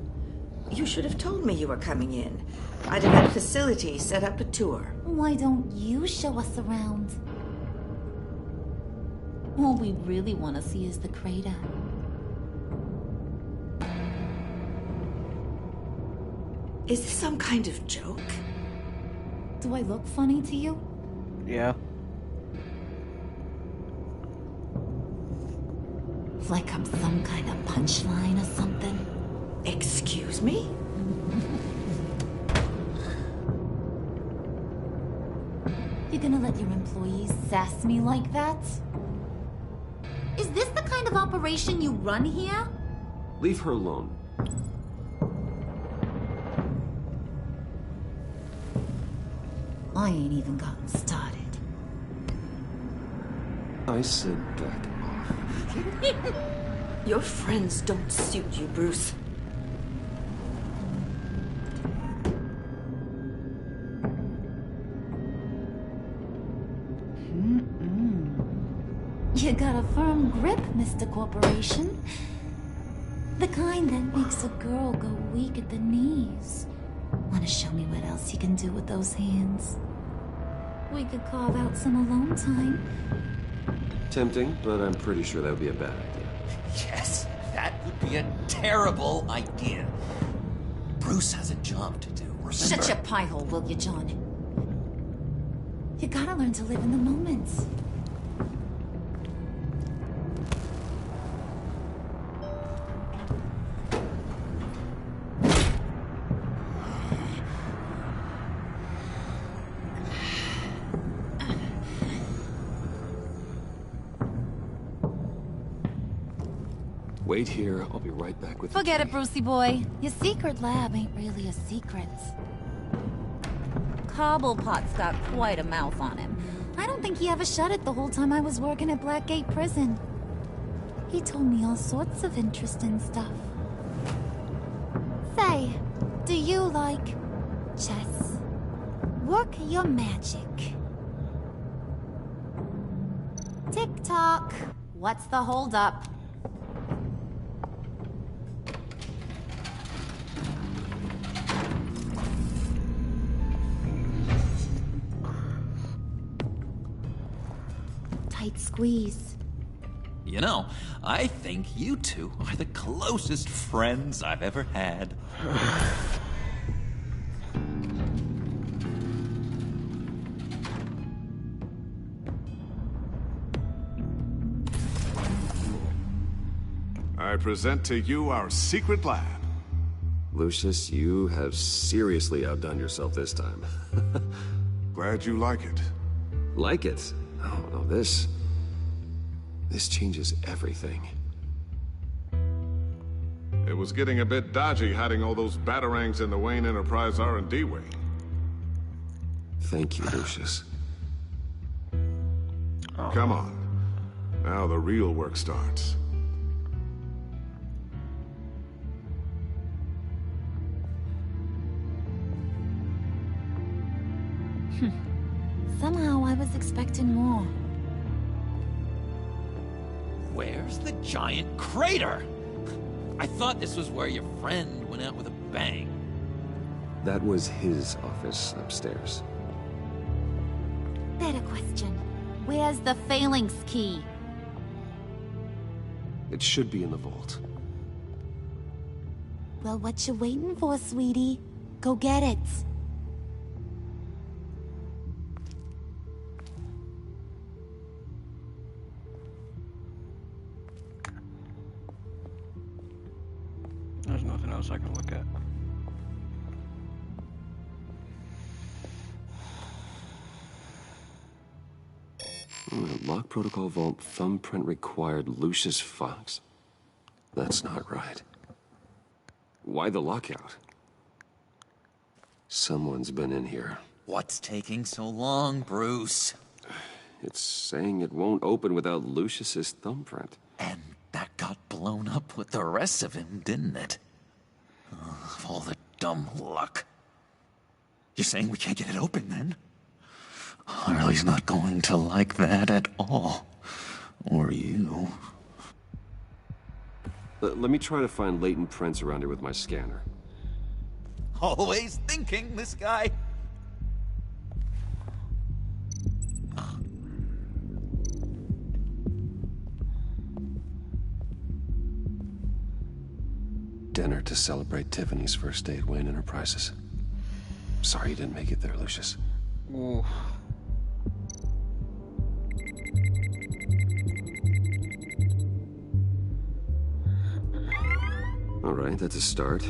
You should have told me you were coming in. I'd have had facilities set up a tour. Why don't you show us around? All we really want to see is the crater. Is this some kind of joke? Do I look funny to you? Yeah. Like I'm some kind of punchline or something? Excuse me? You gonna let your employees sass me like that? Is this the kind of operation you run here? Leave her alone. I ain't even gotten started. I said back off. Your friends don't suit you, Bruce. You got a firm grip, Mr. Corporation. The kind that makes a girl go weak at the knees. Wanna show me what else you can do with those hands? We could carve out some alone time. Tempting, but I'm pretty sure that would be a bad idea. Yes, that would be a terrible idea. Bruce has a job to do, remember? Shut your pie hole, will you, John? You gotta learn to live in the moment. Wait here. I'll be right back with you. Forget it, Brucey boy. Your secret lab ain't really a secret. Cobblepot's got quite a mouth on him. I don't think he ever shut it the whole time I was working at Blackgate Prison. He told me all sorts of interesting stuff. Say, do you like chess? Work your magic. Tick-tock. What's the holdup? Tight squeeze. You know, I think you two are the closest friends I've ever had. I present to you our secret lab. Lucius, you have seriously outdone yourself this time. Glad you like it. Like it? Oh, no, this changes everything. It was getting a bit dodgy hiding all those batarangs in the Wayne Enterprise R&D wing. Thank you, Lucius. Come on. Now the real work starts. Somehow I was expecting more. Where's the giant crater? I thought this was where your friend went out with a bang. That was his office upstairs. Better question. Where's the phalanx key? It should be in the vault. Well, what you waiting for, sweetie? Go get it. There's nothing else I can look at. Lock protocol vault thumbprint required. Lucius Fox. That's not right. Why the lockout? Someone's been in here. What's taking so long, Bruce? It's saying it won't open without Lucius's thumbprint. And that got blown up with the rest of him, didn't it? Oh, all the dumb luck. You're saying we can't get it open, then? Harley's not going to like that at all. Or you. Let me try to find latent prints around here with my scanner. Always thinking, this guy. Dinner to celebrate Tiffany's first day at Wayne Enterprises. Sorry you didn't make it there, Lucius. Ooh. All right, that's a start.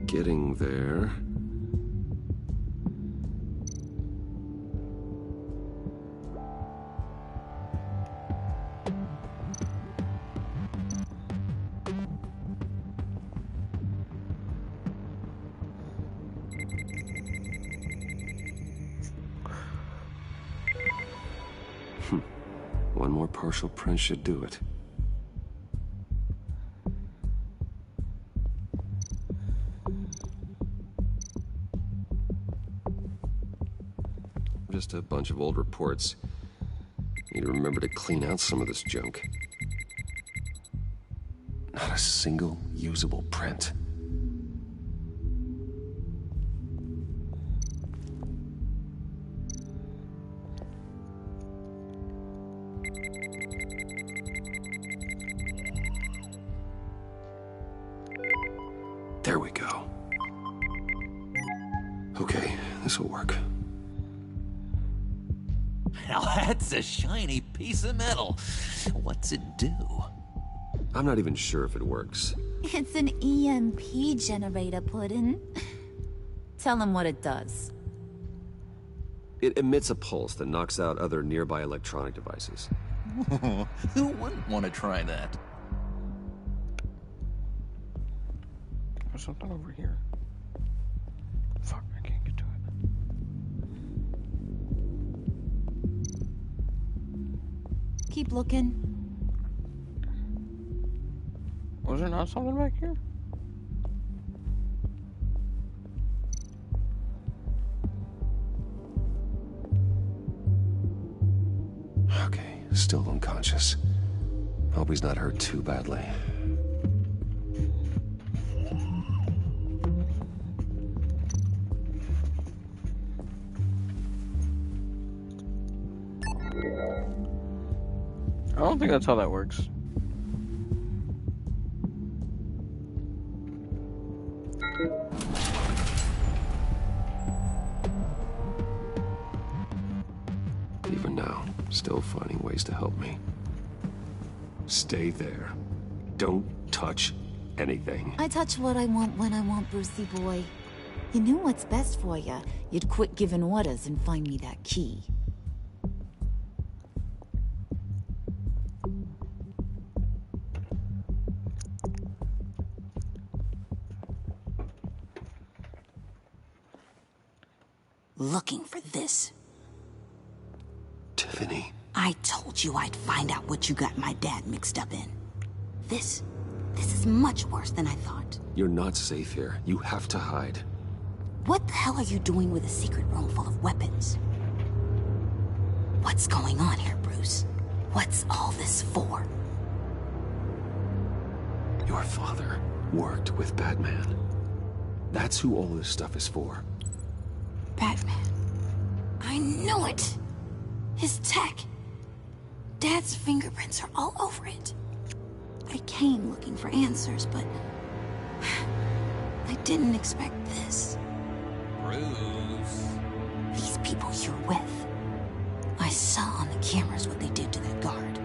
Getting there. One more partial print should do it. Just a bunch of old reports. Need to remember to clean out some of this junk. Not a single usable print. There we go. Okay, this will work. Now that's a shiny piece of metal. What's it do? I'm not even sure if it works. It's an EMP generator, Puddin'. Tell him what it does. It emits a pulse that knocks out other nearby electronic devices. Who wouldn't want to try that? There's something over here. Fuck, I can't get to it. Keep looking. Was there not something back here? Okay, still unconscious. Hope he's not hurt too badly. I don't think that's how that works. Even now, still finding ways to help me. Stay there. Don't touch anything. I touch what I want when I want, Brucey boy. You knew what's best for you. You'd quit giving orders and find me that key. Looking for this. Tiffany. I told you I'd find out what you got my dad mixed up in. This is much worse than I thought. You're not safe here. You have to hide. What the hell are you doing with a secret room full of weapons? What's going on here, Bruce? What's all this for? Your father worked with Batman. That's who all this stuff is for. Batman. I knew it! His tech. Dad's fingerprints are all over it. I came looking for answers, but I didn't expect this. Bruce. These people you're with. I saw on the cameras what they did to that guard.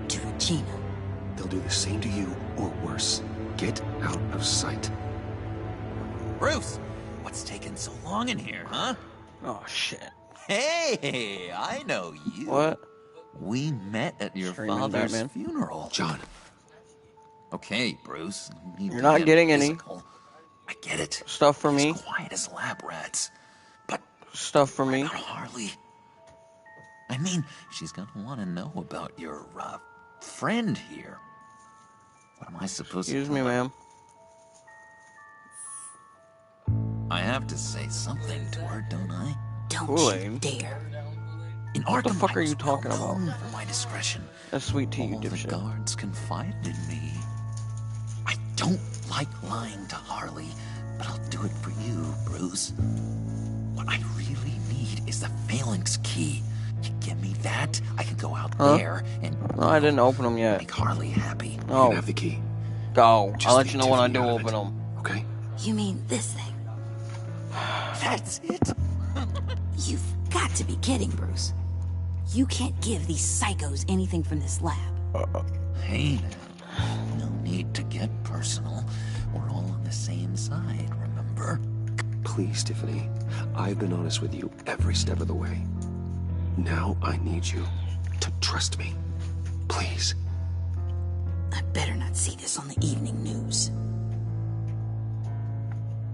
To Regina. They'll do the same to you, or worse. Get out of sight. Bruce, what's taking so long in here, huh? Oh, shit. Hey, I know you. What? We met at your Screaming father's Batman. funeral. John. Okay, Bruce. You You're not getting physical. I get it. Stuff for me. As quiet as lab rats. But stuff for me. About Harley. I mean, she's gonna want to know about your friend here. What am I supposed Excuse to me, tell her? ma'am. I have to say something to her, don't I? Don't Kool-Aid? you dare. In What the fuck are you talking about? For my discretion. That's sweet tea, you All the dipshit. guards confided in me. I don't like lying to Harley, but I'll do it for you, Bruce. What I really need is the phalanx key. You give me that, I can go out there and... No, I didn't open them yet. Make Harley happy. Oh. You can have the key. Go. Just I'll let leave you know when I Tiffany do out of open it. them. Okay? You mean this thing? That's it? You've got to be kidding, Bruce. You can't give these psychos anything from this lab. Hey, no need to get personal. We're all on the same side, remember? Please, Tiffany. I've been honest with you every step of the way. Now I need you to trust me. Please. I better not see this on the evening news.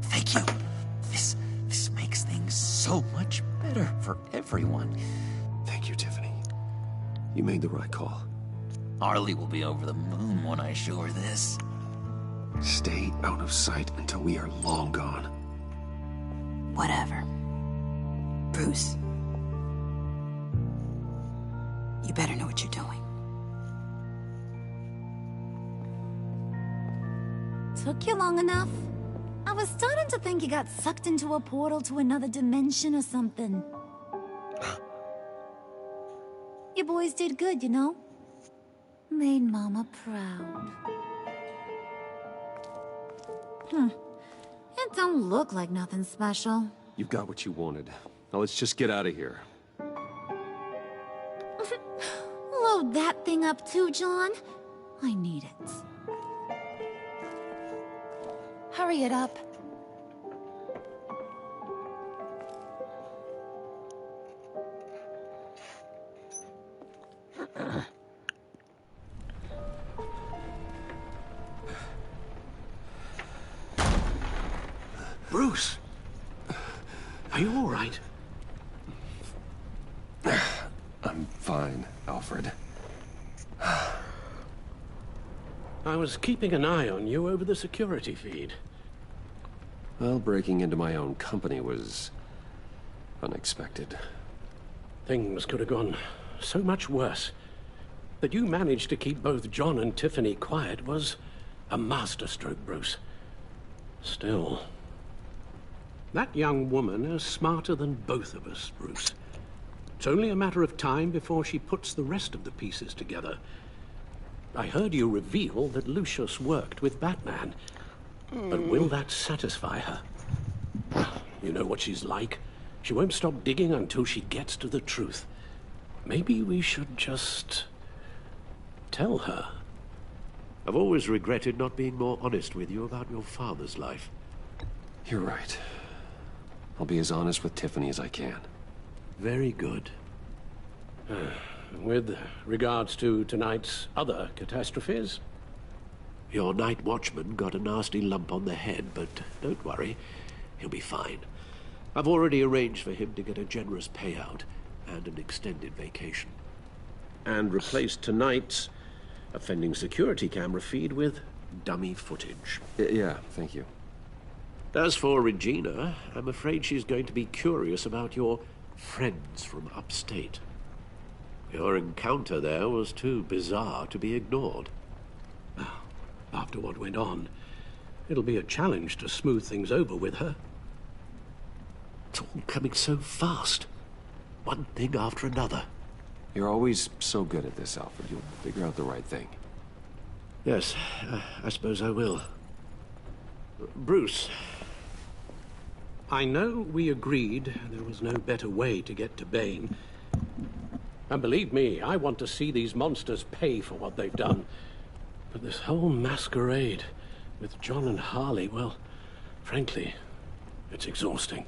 Thank you. This makes things so much better for everyone. Thank you, Tiffany. You made the right call. Harley will be over the moon when I show her this. Stay out of sight until we are long gone. Whatever. Bruce. You better know what you're doing. Took you long enough? I was starting to think you got sucked into a portal to another dimension or something. You boys did good, you know? Made Mama proud. It don't look like nothing special. You've got what you wanted. Now let's just get out of here. Load that thing up too, John. I need it. Hurry it up. Bruce! Are you all right? I'm fine, Alfred. I was keeping an eye on you over the security feed. Well, breaking into my own company was unexpected. Things could have gone so much worse. That you managed to keep both John and Tiffany quiet was a masterstroke, Bruce. Still, that young woman is smarter than both of us, Bruce. It's only a matter of time before she puts the rest of the pieces together. I heard you reveal that Lucius worked with Batman. But will that satisfy her? You know what she's like. She won't stop digging until she gets to the truth. Maybe we should just tell her. I've always regretted not being more honest with you about your father's life. You're right. I'll be as honest with Tiffany as I can. Very good. With regards to tonight's other catastrophes? Your night watchman got a nasty lump on the head, but don't worry. He'll be fine. I've already arranged for him to get a generous payout and an extended vacation. And replaced tonight's offending security camera feed with dummy footage. Yeah, thank you. As for Regina, I'm afraid she's going to be curious about your friends from upstate. Your encounter there was too bizarre to be ignored. After what went on, it'll be a challenge to smooth things over with her. It's all coming so fast. One thing after another. You're always so good at this, Alfred. You'll figure out the right thing. Yes, I suppose I will. Bruce. I know we agreed there was no better way to get to Bane. And believe me, I want to see these monsters pay for what they've done. But this whole masquerade with John and Harley, well, frankly, It's exhausting.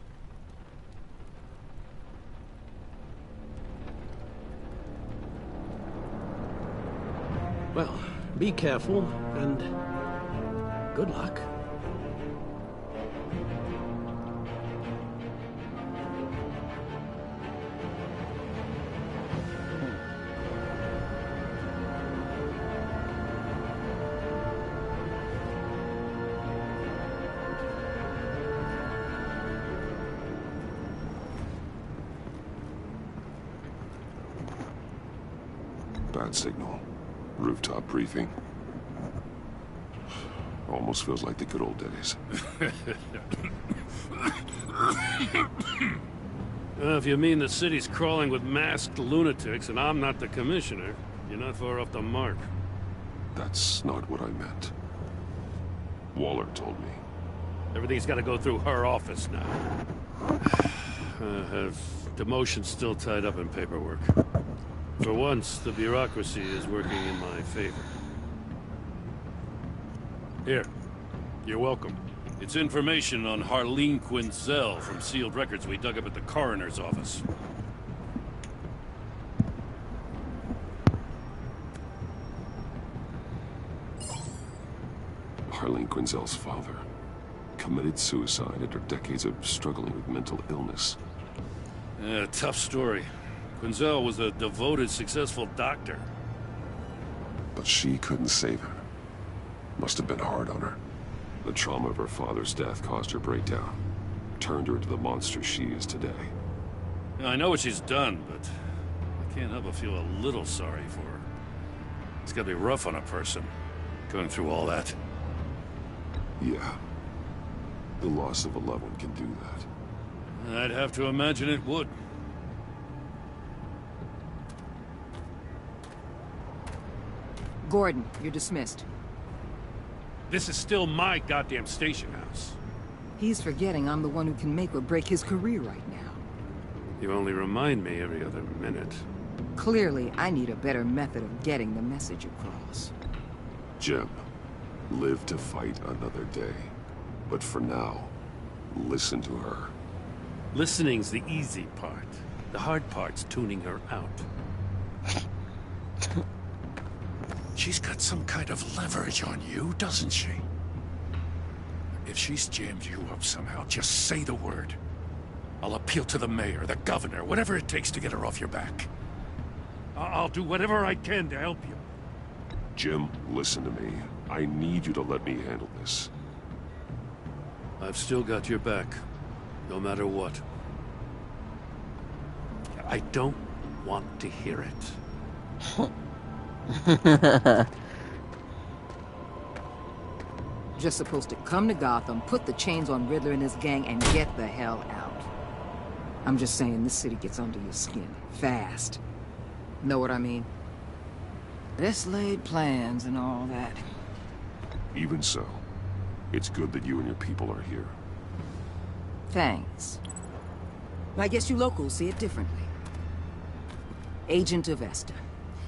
Well, be careful, and good luck. Bad signal. Rooftop briefing. Almost feels like the good old days. If you mean the city's crawling with masked lunatics and I'm not the commissioner, you're not far off the mark. That's not what I meant. Waller told me. Everything's got to go through her office now. Have demotion's still tied up in paperwork. For once, the bureaucracy is working in my favor. Here. You're welcome. It's information on Harleen Quinzel from sealed records we dug up at the coroner's office. Harleen Quinzel's father committed suicide after decades of struggling with mental illness. Yeah, tough story. Quinzel was a devoted, successful doctor. But she couldn't save him. Must have been hard on her. The trauma of her father's death caused her breakdown. Turned her into the monster she is today. Yeah, I know what she's done, but I can't help but feel a little sorry for her. It's gotta be rough on a person, going through all that. Yeah. The loss of a loved one can do that. I'd have to imagine it would. Gordon, you're dismissed. This is still my goddamn station house. He's forgetting I'm the one who can make or break his career right now. You only remind me every other minute. Clearly, I need a better method of getting the message across. Jim, live to fight another day. But for now, listen to her. Listening's the easy part. The hard part's tuning her out. She's got some kind of leverage on you, doesn't she? If she's jammed you up somehow, just say the word. I'll appeal to the mayor, the governor, whatever it takes to get her off your back. I'll do whatever I can to help you. Jim, listen to me. I need you to let me handle this. I've still got your back, no matter what. I don't want to hear it. Just supposed to come to Gotham, put the chains on Riddler and his gang, and get the hell out. I'm just saying, this city gets under your skin. Fast. Know what I mean? This laid plans and all that. Even so, it's good that you and your people are here. Thanks. I guess you locals see it differently. Agent Avesta.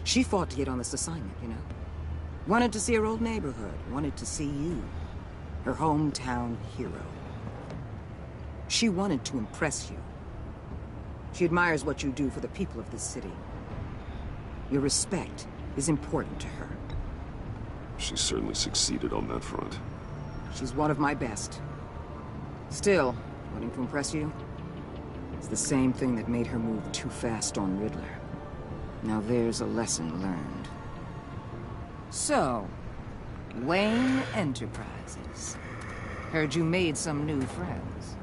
She fought to get on this assignment, you know? Wanted to see her old neighborhood. Wanted to see you. Her hometown hero. She wanted to impress you. She admires what you do for the people of this city. Your respect is important to her. She certainly succeeded on that front. She's one of my best. Still, wanting to impress you? It's the same thing that made her move too fast on Riddler. Now there's a lesson learned. So, Wayne Enterprises. Heard you made some new friends.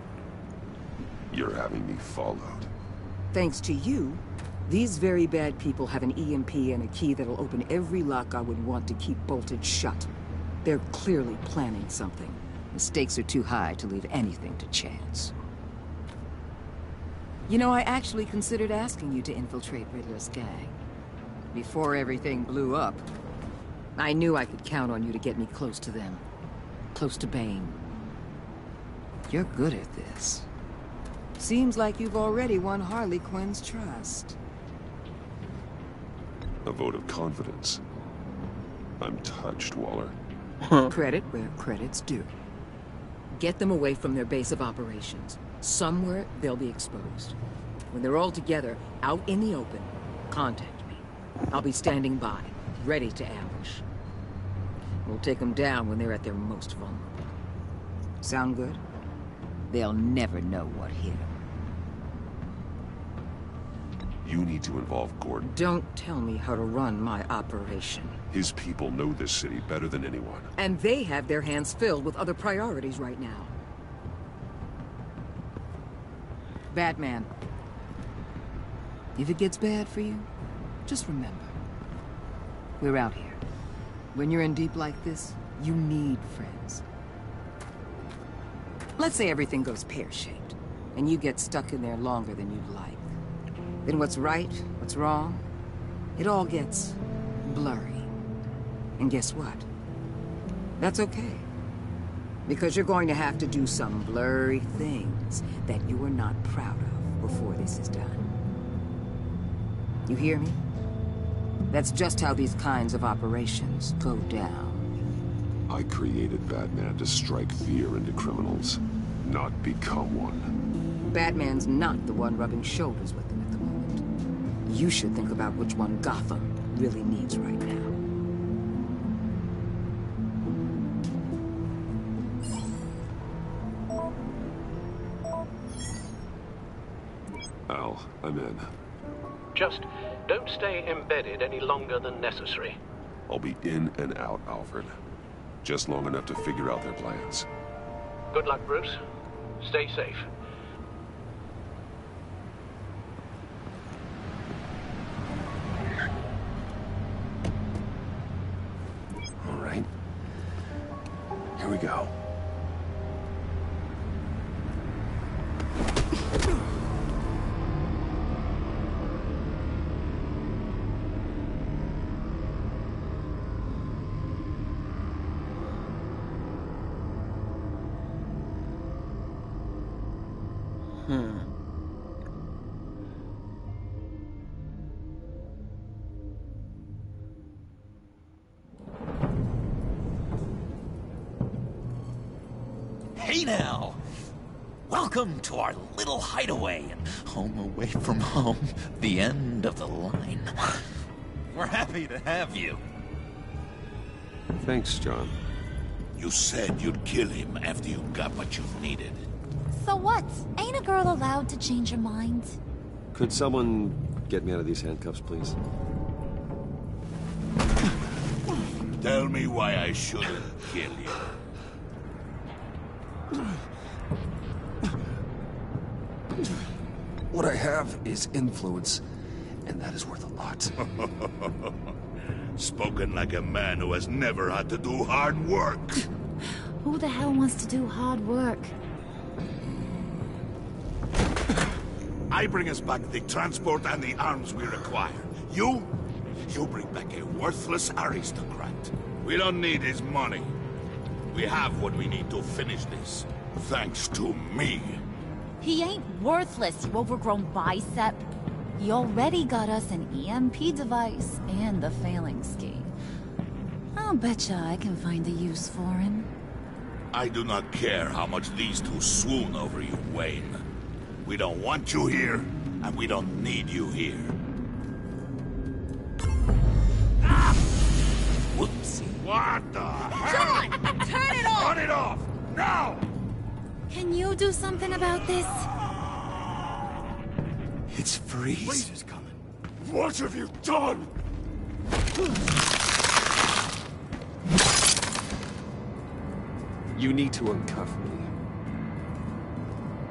You're having me followed. Thanks to you, these very bad people have an EMP and a key that'll open every lock I would want to keep bolted shut. They're clearly planning something. The stakes are too high to leave anything to chance. You know, I actually considered asking you to infiltrate Riddler's gang. Before everything blew up, I knew I could count on you to get me close to them. Close to Bane. You're good at this. Seems like you've already won Harley Quinn's trust. A vote of confidence. I'm touched, Waller. Credit where credit's due. Get them away from their base of operations. Somewhere they'll be exposed. When they're all together, out in the open, contact me. I'll be standing by, ready to ambush. We'll take them down when they're at their most vulnerable. Sound good? They'll never know what hit them. You need to involve Gordon. Don't tell me how to run my operation. His people know this city better than anyone. And they have their hands filled with other priorities right now. Batman. If it gets bad for you, just remember. We're out here. When you're in deep like this, you need friends. Let's say everything goes pear-shaped, and you get stuck in there longer than you'd like. Then what's right, what's wrong, it all gets blurry. And guess what? That's okay. Because you're going to have to do some blurry things that you are not proud of before this is done. You hear me? That's just how these kinds of operations go down. I created Batman to strike fear into criminals, not become one. Batman's not the one rubbing shoulders with them at the moment. You should think about which one Gotham really needs right now. Al, I'm in. Just don't stay embedded any longer than necessary. I'll be in and out, Alfred. Just long enough to figure out their plans. Good luck, Bruce. Stay safe. All right. Here we go. Hey now! Welcome to our little hideaway and home away from home, the end of the line. We're happy to have you. Thanks, John. You said you'd kill him after you got what you needed. So what? Ain't a girl allowed to change her mind? Could someone get me out of these handcuffs, please? Tell me why I shouldn't kill you. What I have is influence, and that is worth a lot. Spoken like a man who has never had to do hard work. Who the hell wants to do hard work? I bring us back the transport and the arms we require. You bring back a worthless aristocrat. We don't need his money. We have what we need to finish this. Thanks to me. He ain't worthless, you overgrown bicep. He already got us an EMP device and the failing scheme. I'll betcha I can find a use for him. I do not care how much these two swoon over you, Wayne. We don't want you here, and we don't need you here. Ah! Whoopsie. What the hell? John! Turn it off! Turn it off! Now! Can you do something about this? It's freeze. Freeze is coming. What have you done? You need to uncuff me.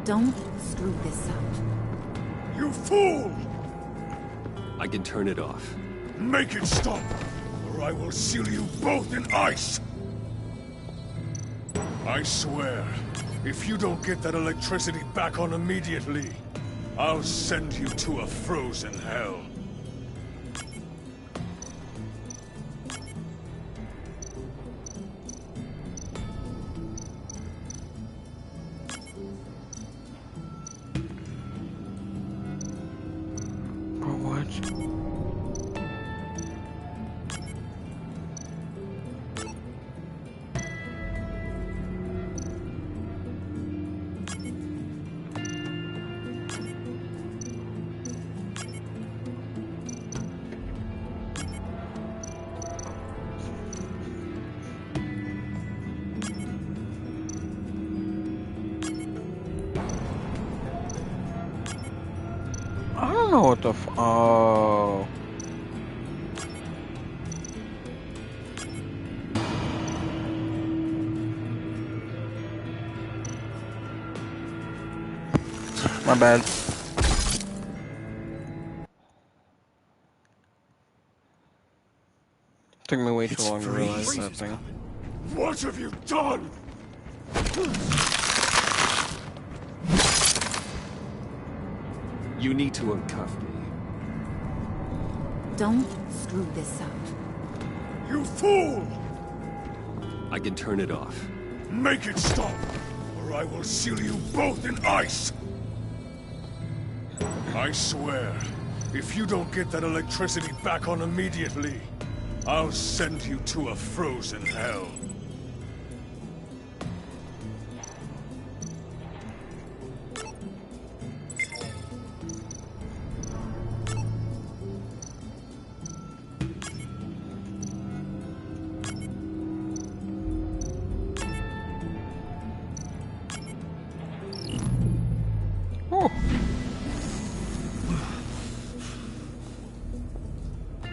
Don't screw this up. You fool! I can turn it off. Make it stop, or I will seal you both in ice! I swear, if you don't get that electricity back on immediately, I'll send you to a frozen hell. know what the oh. My bad. Took me way too long to realize that thing. What have you done? You need to uncuff me. Don't screw this up. You fool! I can turn it off. Make it stop, or I will seal you both in ice! I swear, if you don't get that electricity back on immediately, I'll send you to a frozen hell.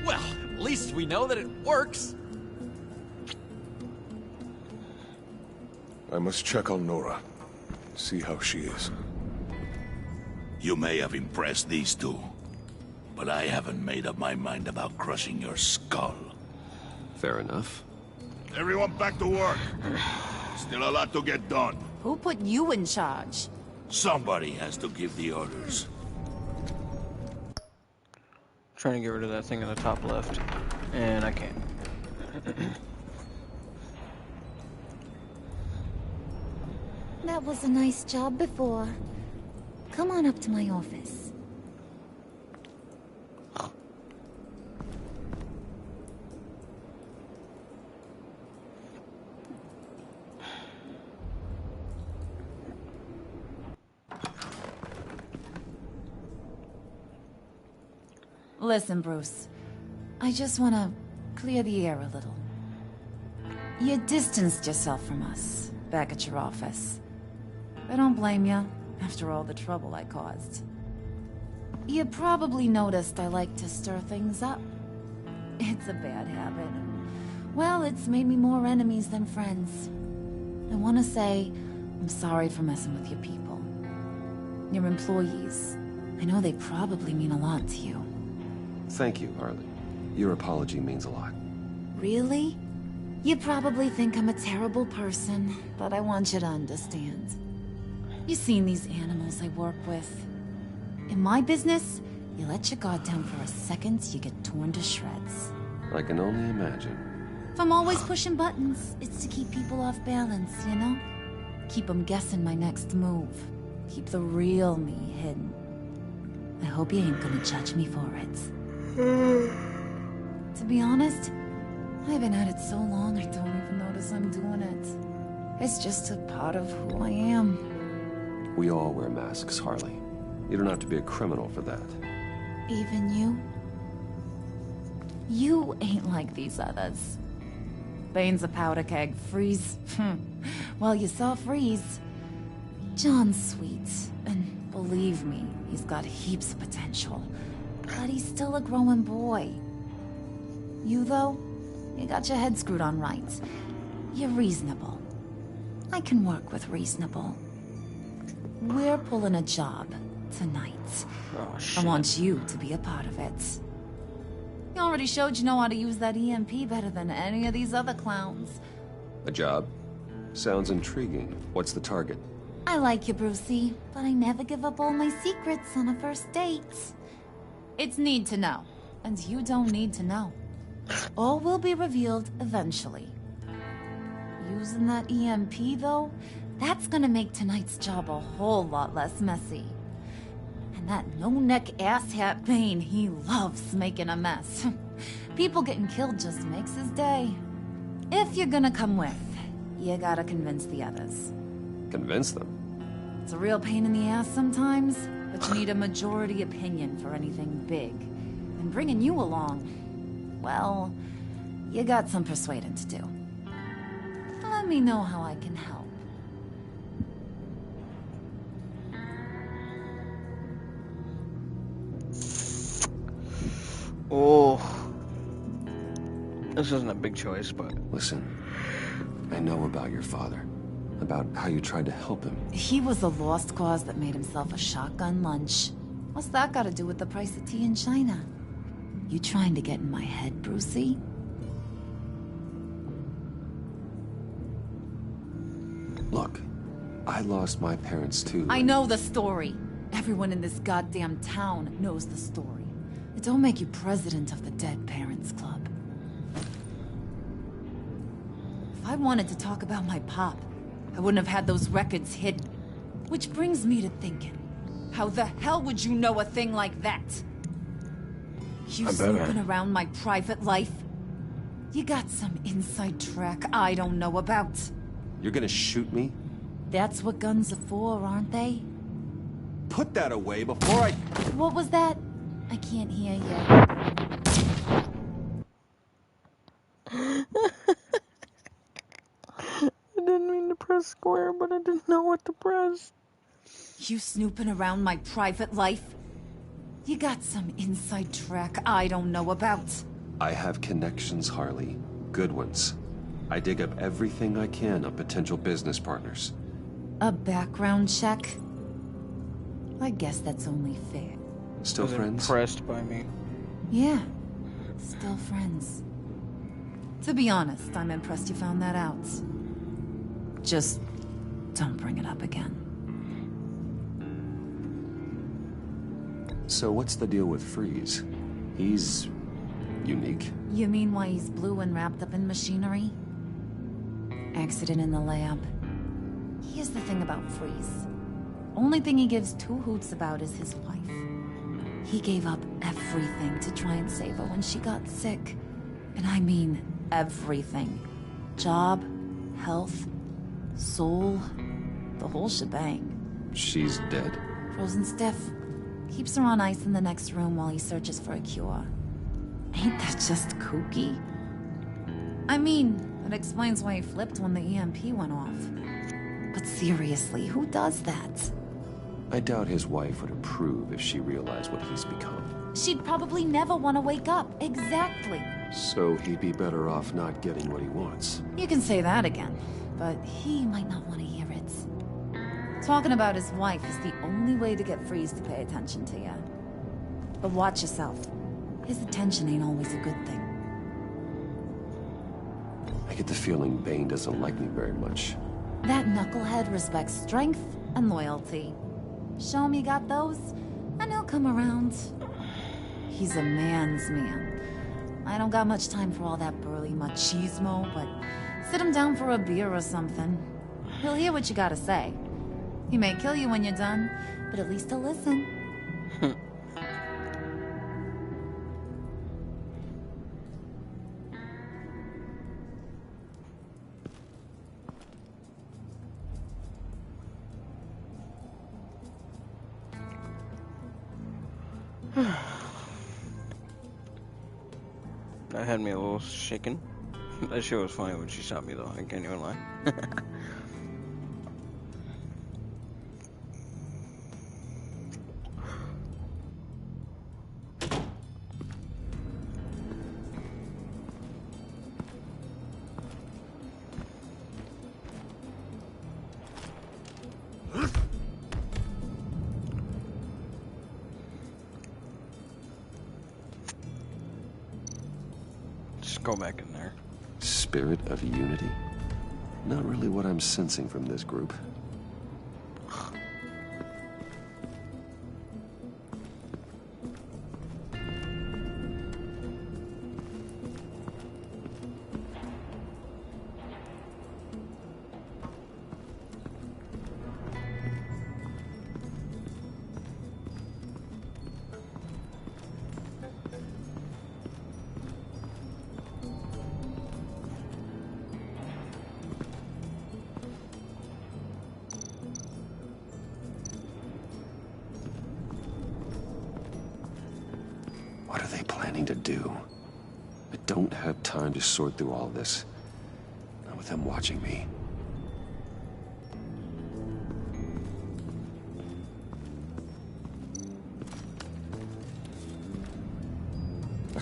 Well, at least we know that it works. I must check on Nora. See how she is. You may have impressed these two, but I haven't made up my mind about crushing your skull. Fair enough. Everyone back to work. Still a lot to get done. Who put you in charge? Somebody has to give the orders. Trying to get rid of that thing in the top left, and I can't. That was a nice job before. Come on up to my office. Listen, Bruce. I just want to clear the air a little. You distanced yourself from us back at your office. I don't blame you, after all the trouble I caused. You probably noticed I like to stir things up. It's a bad habit. Well, it's made me more enemies than friends. I want to say I'm sorry for messing with your people. Your employees. I know they probably mean a lot to you. Thank you, Harley. Your apology means a lot. Really? You probably think I'm a terrible person, but I want you to understand. You've seen these animals I work with. In my business, you let your guard down for a second, you get torn to shreds. I can only imagine. If I'm always pushing buttons, it's to keep people off balance, you know? Keep them guessing my next move. Keep the real me hidden. I hope you ain't gonna judge me for it. To be honest, I've been at it so long I don't even notice I'm doing it. It's just a part of who I am. We all wear masks, Harley. You don't have to be a criminal for that. Even you? You ain't like these others. Bane's a powder keg. Freeze. Well, you saw Freeze. John's sweet, and believe me, he's got heaps of potential. But he's still a growing boy. You, though, you got your head screwed on right. You're reasonable. I can work with reasonable. We're pulling a job tonight. Oh, I want you to be a part of it. You already showed you know how to use that EMP better than any of these other clowns. A job? Sounds intriguing. What's the target? I like you, Brucey, but I never give up all my secrets on a first date. It's need to know, and you don't need to know. All will be revealed eventually. Using that EMP, though, that's gonna make tonight's job a whole lot less messy. And that no-neck asshat Bane, he loves making a mess. People getting killed just makes his day. If you're gonna come with, you gotta convince the others. Convince them? It's a real pain in the ass sometimes, but you need a majority opinion for anything big. And bringing you along, well, you got some persuading to do. Let me know how I can help. Oh. This isn't a big choice, but... Listen, I know about your father. About how you tried to help him. He was a lost cause that made himself a shotgun lunch. What's that got to do with the price of tea in China? You trying to get in my head, Brucey? Look, I lost my parents too. I know the story. Everyone in this goddamn town knows the story. It don't make you president of the Dead Parents Club. If I wanted to talk about my pop, I wouldn't have had those records hidden. Which brings me to thinking, how the hell would you know a thing like that? You snooping around my private life? You got some inside track I don't know about. You're gonna shoot me? That's what guns are for, aren't they? Put that away before I... What was that? I can't hear you. I didn't mean to press square, but I didn't know what to press. You snooping around my private life? You got some inside track I don't know about. I have connections, Harley. Good ones. I dig up everything I can on potential business partners. A background check? I guess that's only fair. Still friends? Impressed by me. Yeah, still friends. To be honest, I'm impressed you found that out. Just don't bring it up again. So what's the deal with Freeze? He's... unique? You mean why he's blue and wrapped up in machinery? Accident in the lab. Here's the thing about Freeze. Only thing he gives two hoots about is his wife. He gave up everything to try and save her when she got sick. And I mean everything. Job, health, soul, the whole shebang. She's dead? Frozen stiff. Keeps her on ice in the next room while he searches for a cure. Ain't that just kooky? I mean, that explains why he flipped when the EMP went off. But seriously, who does that? I doubt his wife would approve if she realized what he's become. She'd probably never want to wake up. Exactly. So he'd be better off not getting what he wants. You can say that again, but he might not want to hear it. Talking about his wife is the only way to get Freeze to pay attention to you. But watch yourself. His attention ain't always a good thing. I get the feeling Bane doesn't like me very much. That knucklehead respects strength and loyalty. Show him you got those, and he'll come around. He's a man's man. I don't got much time for all that burly machismo, but sit him down for a beer or something. He'll hear what you gotta say. He may kill you when you're done, but at least he'll listen. That had me a little shaken. That shit was funny when she shot me though, I can't even lie. Just go back in there. Spirit of unity? Not really what I'm sensing from this group. What are they planning to do? I don't have time to sort through all this. Not with them watching me.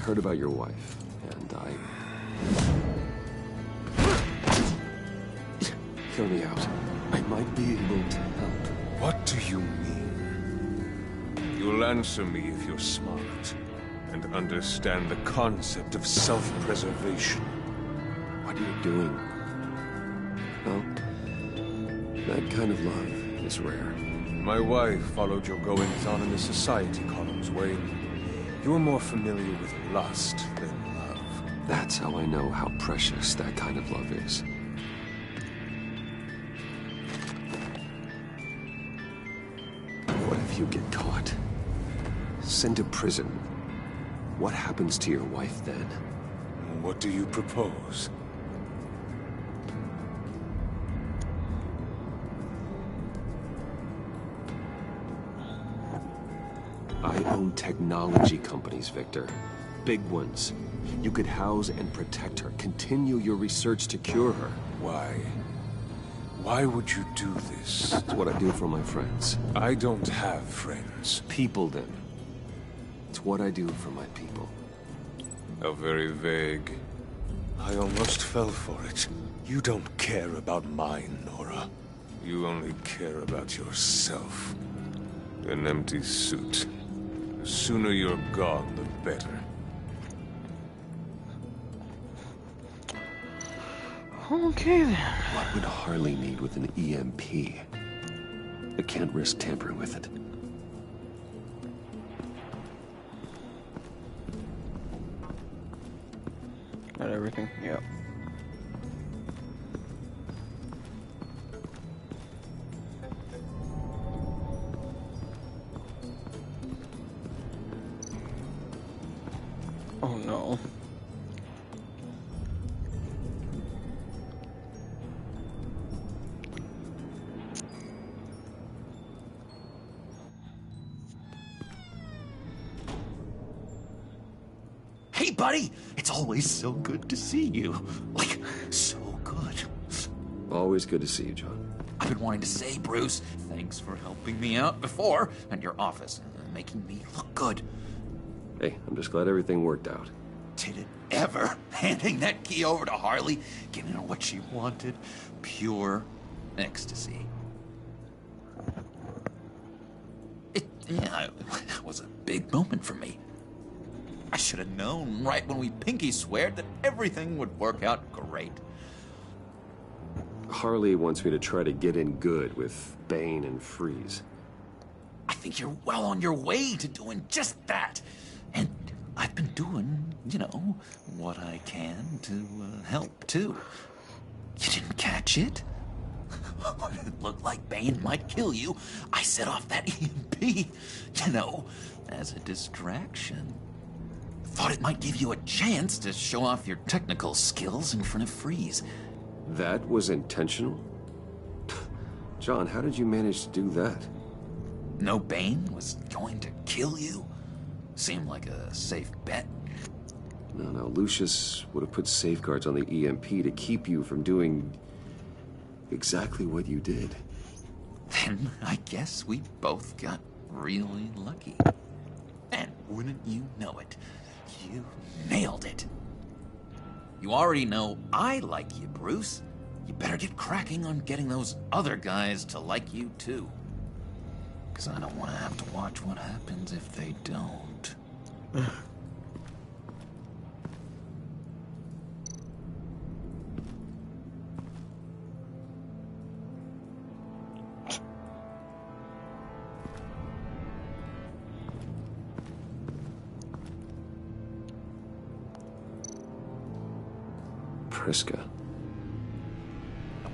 heard about your wife, and Hear me out. I might be able to help. What do you mean? You'll answer me if you're smart, and understand the concept of self-preservation. What are you doing? Well, that kind of love is rare. My wife followed your goings-on in the society columns, Wayne. You're more familiar with lust than love. That's how I know how precious that kind of love is. What if you get caught? Sent to prison? What happens to your wife then? What do you propose? I own technology companies, Victor. Big ones. You could house and protect her. Continue your research to cure her. Why? Why would you do this? It's what I do for my friends. I don't have friends. People, then. It's what I do for my people. How very vague. I almost fell for it. You don't care about mine, Nora. You only care about yourself. An empty suit. The sooner you're gone, the better. Okay then. What would Harley need with an EMP? I can't risk tampering with it. Got everything? Yep. Oh no. Hey, buddy! It's always so good to see you. Like, so good. Always good to see you, John. I've been wanting to say, Bruce, thanks for helping me out before at your office, making me look good. Hey, I'm just glad everything worked out. Did it ever? Handing that key over to Harley, giving her what she wanted. Pure ecstasy. It was a big moment for me. I should have known right when we pinky sweared that everything would work out great. Harley wants me to try to get in good with Bane and Freeze. I think you're well on your way to doing just that. And I've been doing, what I can to help, too. You didn't catch it? When it looked like Bane might kill you, I set off that EMP, as a distraction. Thought it might give you a chance to show off your technical skills in front of Freeze. That was intentional? John, how did you manage to do that? No Bane was going to kill you? Seemed like a safe bet. No, Lucius would have put safeguards on the EMP to keep you from doing exactly what you did. Then I guess we both got really lucky. And wouldn't you know it, you nailed it. You already know I like you, Bruce. You better get cracking on getting those other guys to like you, too. Because I don't want to have to watch what happens if they don't. Priska.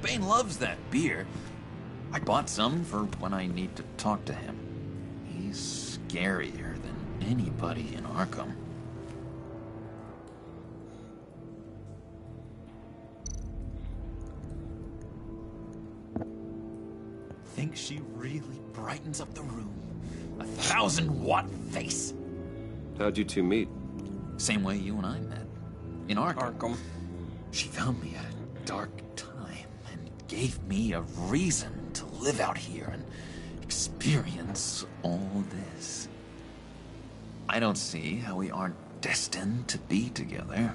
Bane loves that beer. I bought some for when I need to talk to him. He's scarier than anybody in Arkham. Think she really brightens up the room. 1,000-watt face. How'd you two meet? Same way you and I met. In Arkham. She found me at a dark time and gave me a reason to live out here and experience all this. I don't see how we aren't destined to be together.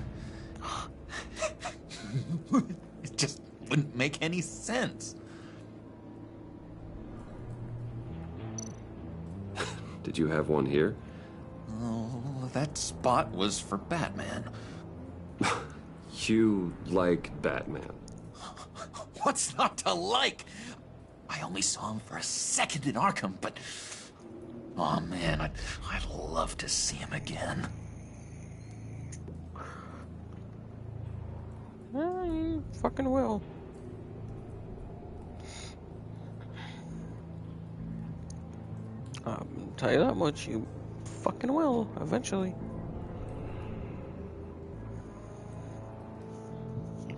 It just wouldn't make any sense. Did you have one here? Oh, that spot was for Batman. You like Batman? What's not to like? I only saw him for a second in Arkham, but... oh man, I'd love to see him again. You fucking will. Tell you that much, you fucking will, eventually.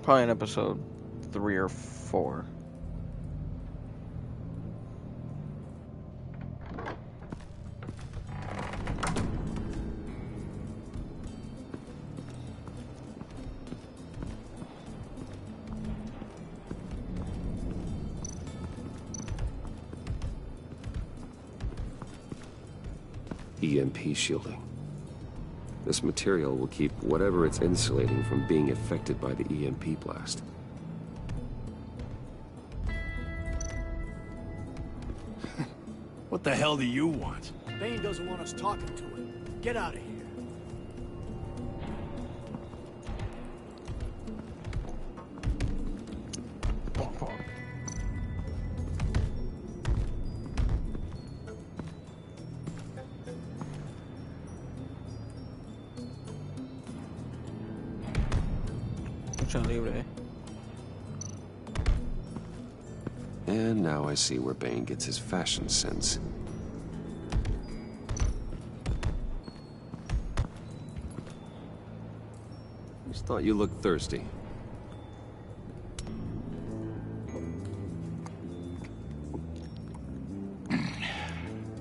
Probably in episode 3 or 4. EMP shielding. This material will keep whatever it's insulating from being affected by the EMP blast. What the hell do you want? Bane doesn't want us talking to him. Get out of here. And now I see where Bane gets his fashion sense. Just thought you looked thirsty.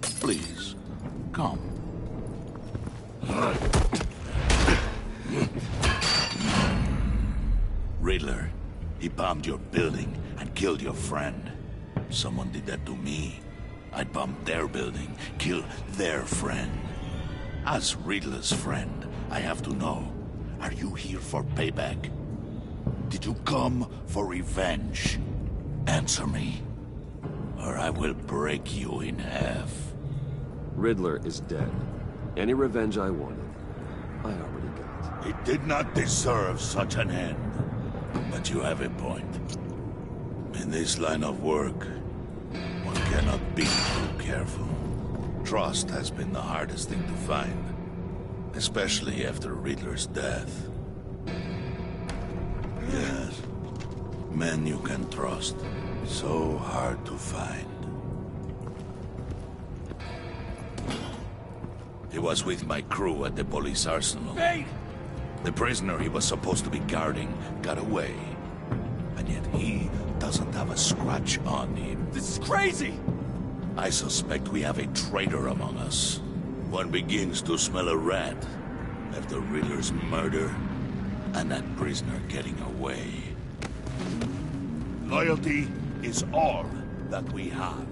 Please, come. Riddler, he bombed your building and killed your friend. Someone did that to me. I'd bomb their building, kill their friend. As Riddler's friend, I have to know, are you here for payback? Did you come for revenge? Answer me, or I will break you in half. Riddler is dead. Any revenge I wanted, I already got. He did not deserve such an end. But you have a point. In this line of work, one cannot be too careful. Trust has been the hardest thing to find, especially after Riddler's death. Yes, men you can trust, so hard to find. He was with my crew at the police arsenal. Hey! The prisoner he was supposed to be guarding got away. And yet he doesn't have a scratch on him. This is crazy! I suspect we have a traitor among us. One begins to smell a rat after Riddler's murder and that prisoner getting away. Loyalty is all that we have.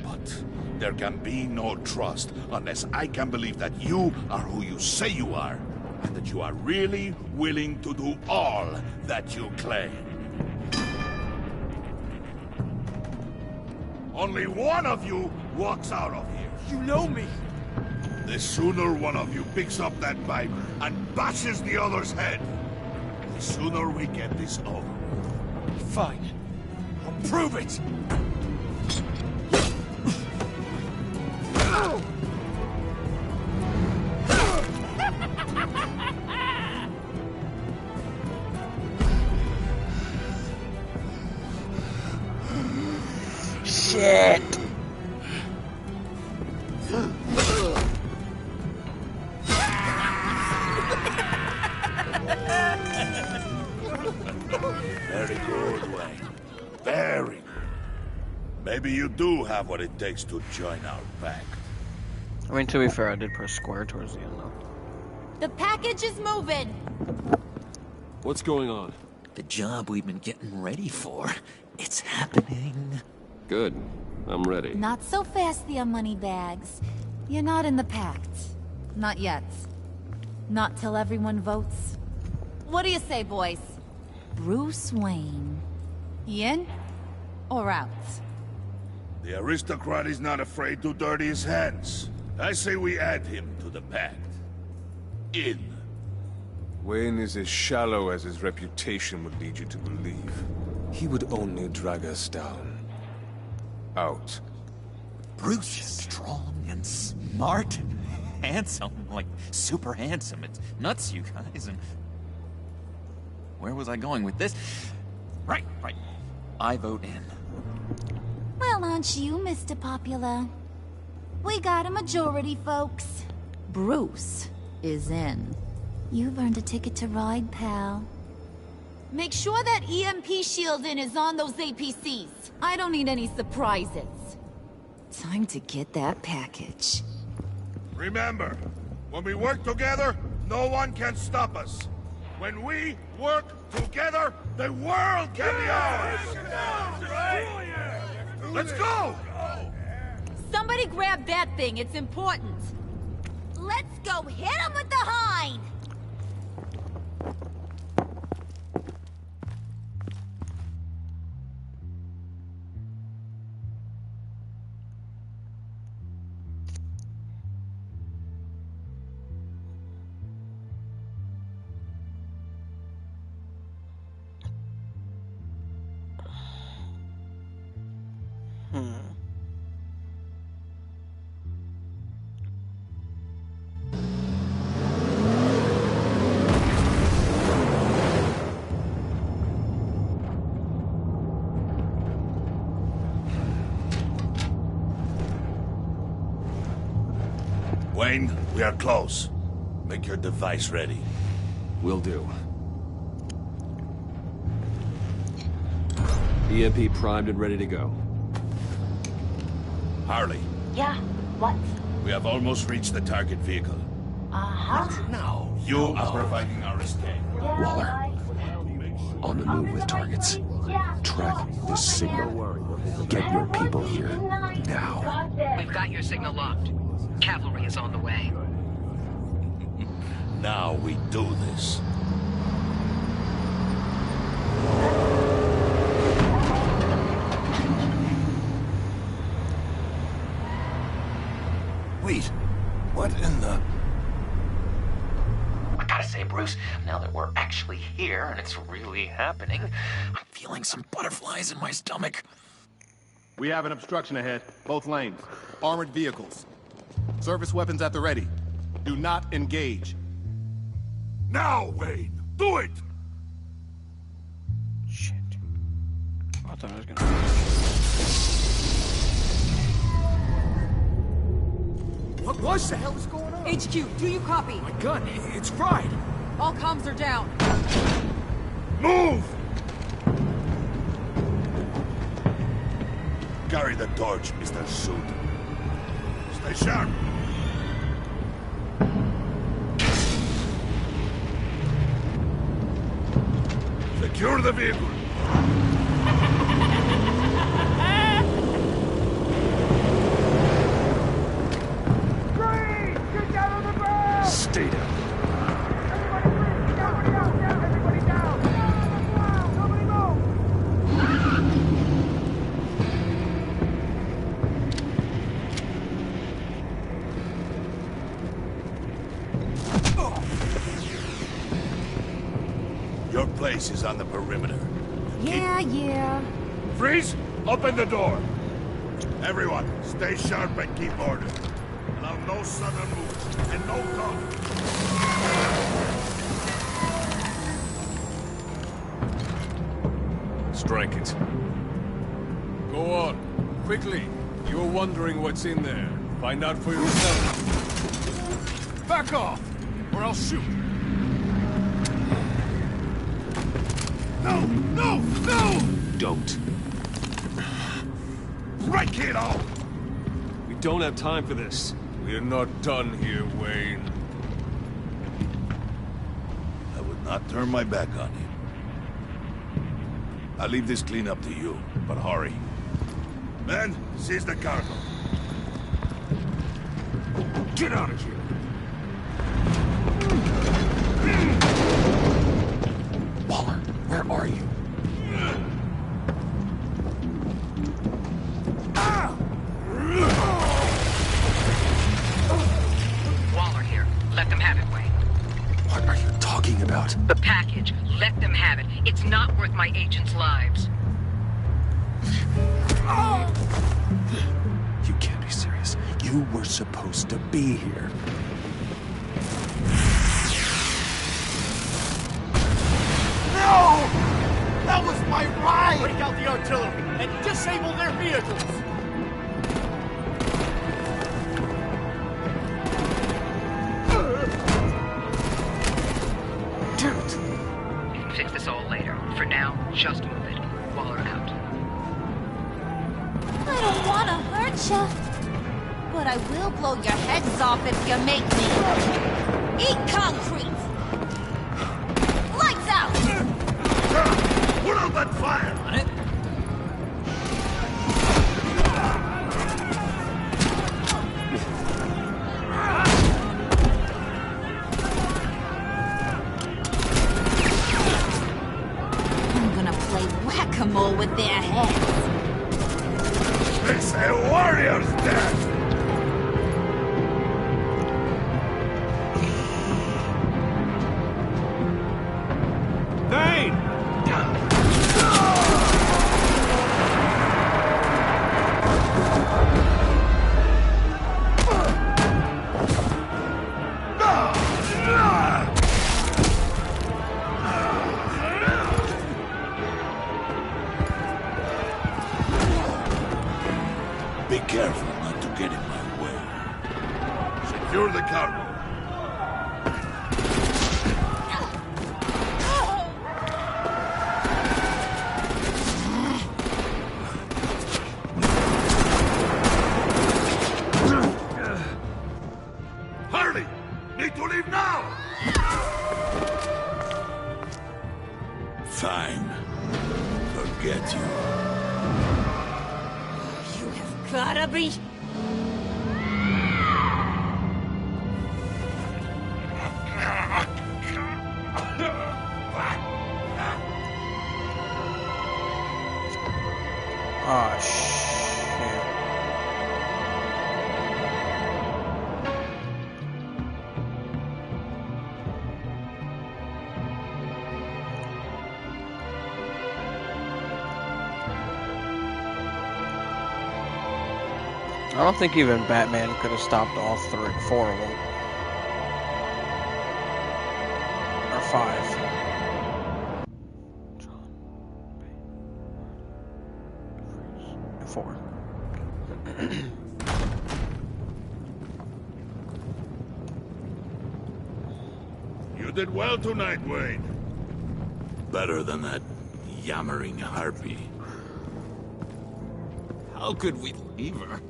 But there can be no trust unless I can believe that you are who you say you are, and that you are really willing to do all that you claim. Only one of you walks out of here. You know me! The sooner one of you picks up that pipe and bashes the other's head, the sooner we get this over. Fine. I'll prove it! Shit! Very good, Wayne. Very good. Maybe you do have what it takes to join our pact. I mean, to be fair, I did press square towards the end, though. The package is moving! What's going on? The job we've been getting ready for. It's happening. Good. I'm ready. Not so fast, the money bags. You're not in the pact. Not yet. Not till everyone votes. What do you say, boys? Bruce Wayne. In or out? The aristocrat is not afraid to dirty his hands. I say we add him to the pact. In. Wayne is as shallow as his reputation would lead you to believe. He would only drag us down. Out. Bruce is strong and smart and handsome. Like, super handsome. It's nuts, you guys, and... Where was I going with this? Right. I vote in. Well, aren't you, Mr. Popular? We got a majority, folks. Bruce is in. You've earned a ticket to ride, pal. Make sure that EMP shielding is on those APCs. I don't need any surprises. Time to get that package. Remember, when we work together, no one can stop us. When we work together, the world can be ours! Let's go! Somebody grab that thing, it's important. Let's go hit him with the hind! Wayne, we are close. Make your device ready. Will do. EMP primed and ready to go. Harley. Yeah, what? We have almost reached the target vehicle. Uh-huh. No. You are providing our escape. Waller. On the move with targets. Track this signal. Get your people here. Now. We've got your signal locked. Cavalry is on the way. Now we do this. Wait, what in the... I gotta say, Bruce, now that we're actually here and it's really happening, I'm feeling some butterflies in my stomach. We have an obstruction ahead, both lanes. Armored vehicles. Service weapons at the ready. Do not engage. Now, Wayne! Do it! Shit. I thought I was gonna... What the hell is going on? HQ, do you copy? My gun, it's fried. All comms are down. Move! Carry the torch, Mr. Suit. Stay sharp. Secure the vehicle. Stay down. Your place is on the perimeter. Yeah. Freeze! Open the door. Everyone, stay sharp and keep order. Allow no sudden moves and no talk. Strike it. Go on. Quickly. You're wondering what's in there. Find out for yourself. Back off, or I'll shoot. No! No! No! Don't. Break it off! We don't have time for this. We are not done here, Wayne. I would not turn my back on you. I'll leave this cleanup to you, but hurry. Men, seize the cargo. Get out of here! Waller, where are you? Waller here. Let them have it, Wayne. What are you talking about? The package. Let them have it. It's not worth my agents' lives. You can't be serious. You were supposed to be here. No! That was my ride! Break out the artillery and disable their vehicles! You can fix this all later. For now, just move it. Waller out. I don't want to hurt ya, but I will blow your heads off if you make me. Eat concrete! Lights out! Put out that fire! On it. I'm gonna play whack-a-mole with their heads. It's a warrior's death! Thane! Be careful not to get in my way. Secure the cargo. Hurry! Need to leave now! Fine. Forget you. You have gotta be... Oh, shit. I don't think even Batman could have stopped all four of them. Or five. Four. You did well tonight, Wayne. Better than that yammering harpy. How could we leave her?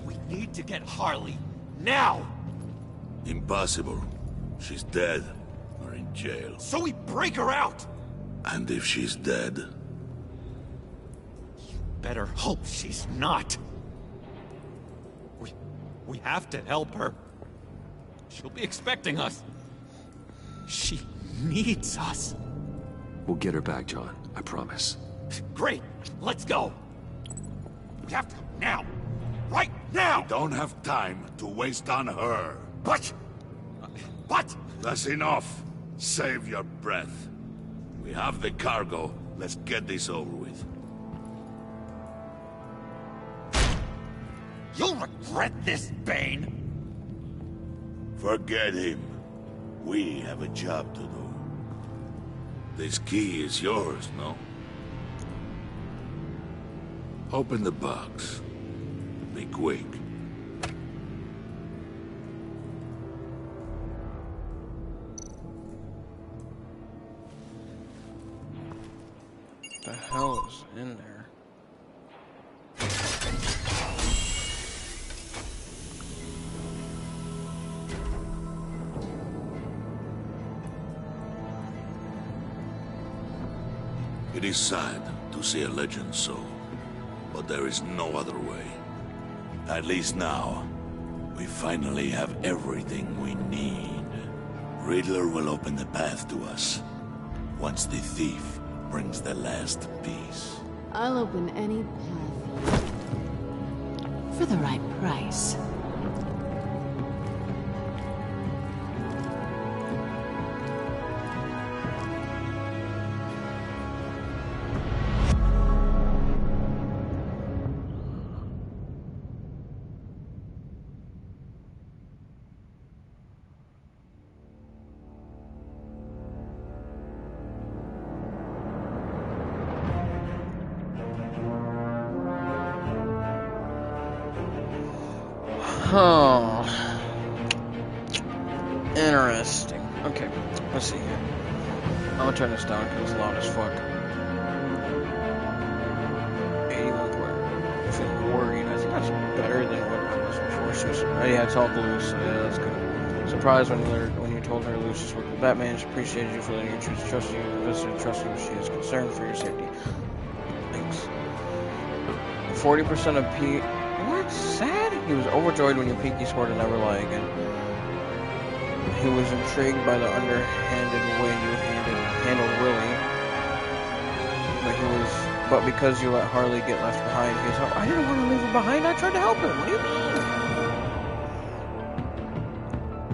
We need to get Harley. Now! Impossible. She's dead. Or in jail. So we break her out! And if she's dead? Better hope she's not. We have to help her. She'll be expecting us. She needs us. We'll get her back, John. I promise. Great. Let's go. We have to now. Right now! We don't have time to waste on her. But... That's enough. Save your breath. We have the cargo. Let's get this over with. You'll regret this, Bane! Forget him. We have a job to do. This key is yours, no? Open the box. Be quick. What the hell is in there? It is sad to see a legend so, but there is no other way. At least now, We finally have everything we need. Riddler will open the path to us once the thief brings the last piece. I'll open any path for the right price. Oh. Interesting. Okay, let's see here. I'm gonna turn this down because it's loud as fuck. 81 quarter. I'm feeling worried. I think that's better than what it was before. She was, oh yeah, it's all blue, so yeah, that's good. Surprised when you told her Lucius worked with Batman. She appreciated you for letting her choose to trust you. Invested trust you. She is concerned for your safety. Thanks. 40% of P. What? Sad? He was overjoyed when you Pinky swore to never lie again. He was intrigued by the underhanded way you handled Willie. But because you let Harley get left behind, he was like, I didn't want to leave her behind, I tried to help him. What do you mean?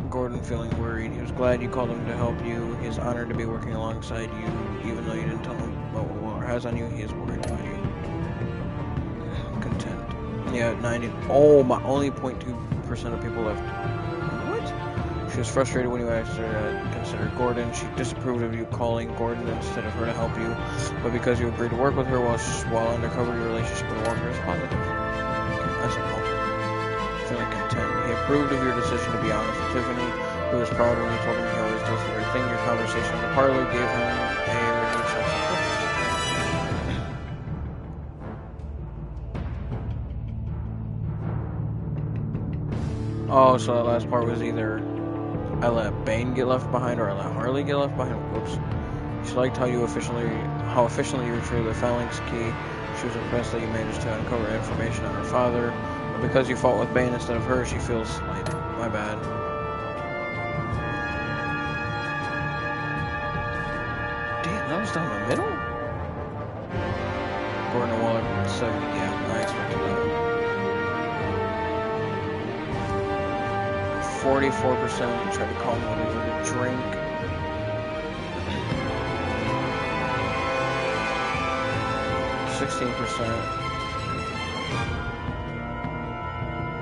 Gordon feeling worried. He was glad you called him to help you. He is honored to be working alongside you, even though you didn't tell him about what Waller has on you. He is worried about you. Content. Yeah, 90. Oh, my only 0.2% of people left. What? She was frustrated when you asked her to consider Gordon. She disapproved of you calling Gordon instead of her to help you. But because you agreed to work with her while undercover, your relationship with Walter is positive. Okay, that's an Walter. Feeling content. He approved of your decision to be honest with Tiffany, who was proud when you told him he always does the right thing. Your conversation in the parlor gave him a renewed sense of purpose. Oh, so that last part was either I let Bane get left behind or I let Harley get left behind. Whoops. She liked how efficiently you retrieved the phalanx key. She was impressed that you managed to uncover information on her father. But because you fought with Bane instead of her, she feels slighted. My bad. Damn, that was down the middle? Gordon and Waller 70, yeah, I expected that. 44% tried to call him when he went to drink.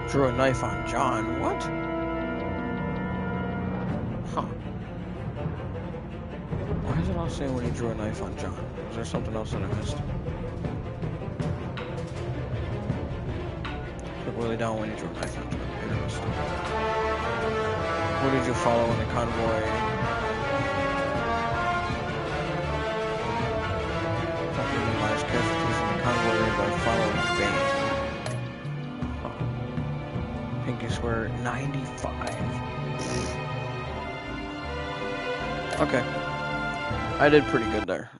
Drew a knife on John. What? Huh. Why is it all saying when he drew a knife on John? Was there something else that I missed? Took Willie down when he drew a knife on John. Interesting. Who did you follow in the convoy? Talking to Elias casualties in the convoy by following Bane. Huh. Pinky swear 95. Okay. I did pretty good there.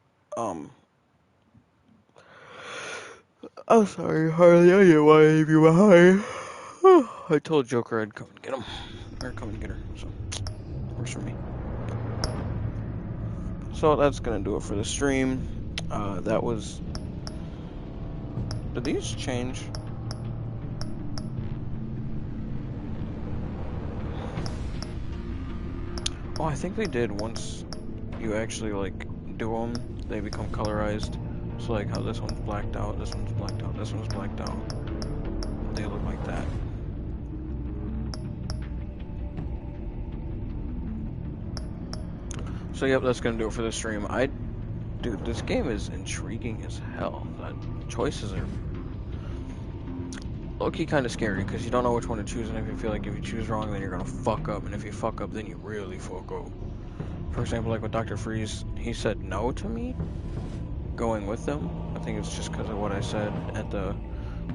I'm sorry, Harley, I didn't want to leave you behind. I told Joker I'd come and get him. Or come and get her, so works for me. So that's gonna do it for the stream. That was... Did these change? Oh, I think they did. Once you actually, like, do them, they become colorized. So, like, how this one's blacked out, this one's blacked out, this one's blacked out. They look like that. So, yep, that's gonna do it for the stream. Dude, this game is intriguing as hell. The choices are low-key kind of scary, because you don't know which one to choose, and if you feel like if you choose wrong, then you're gonna fuck up, and if you fuck up, then you really fuck up. For example, like with Dr. Freeze, he said no to me going with them. I think it's just because of what I said at the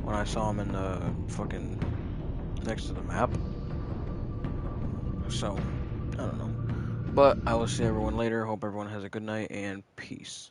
when I saw him in the fucking next to the map. So, I don't know. But I will see everyone later. Hope everyone has a good night and peace.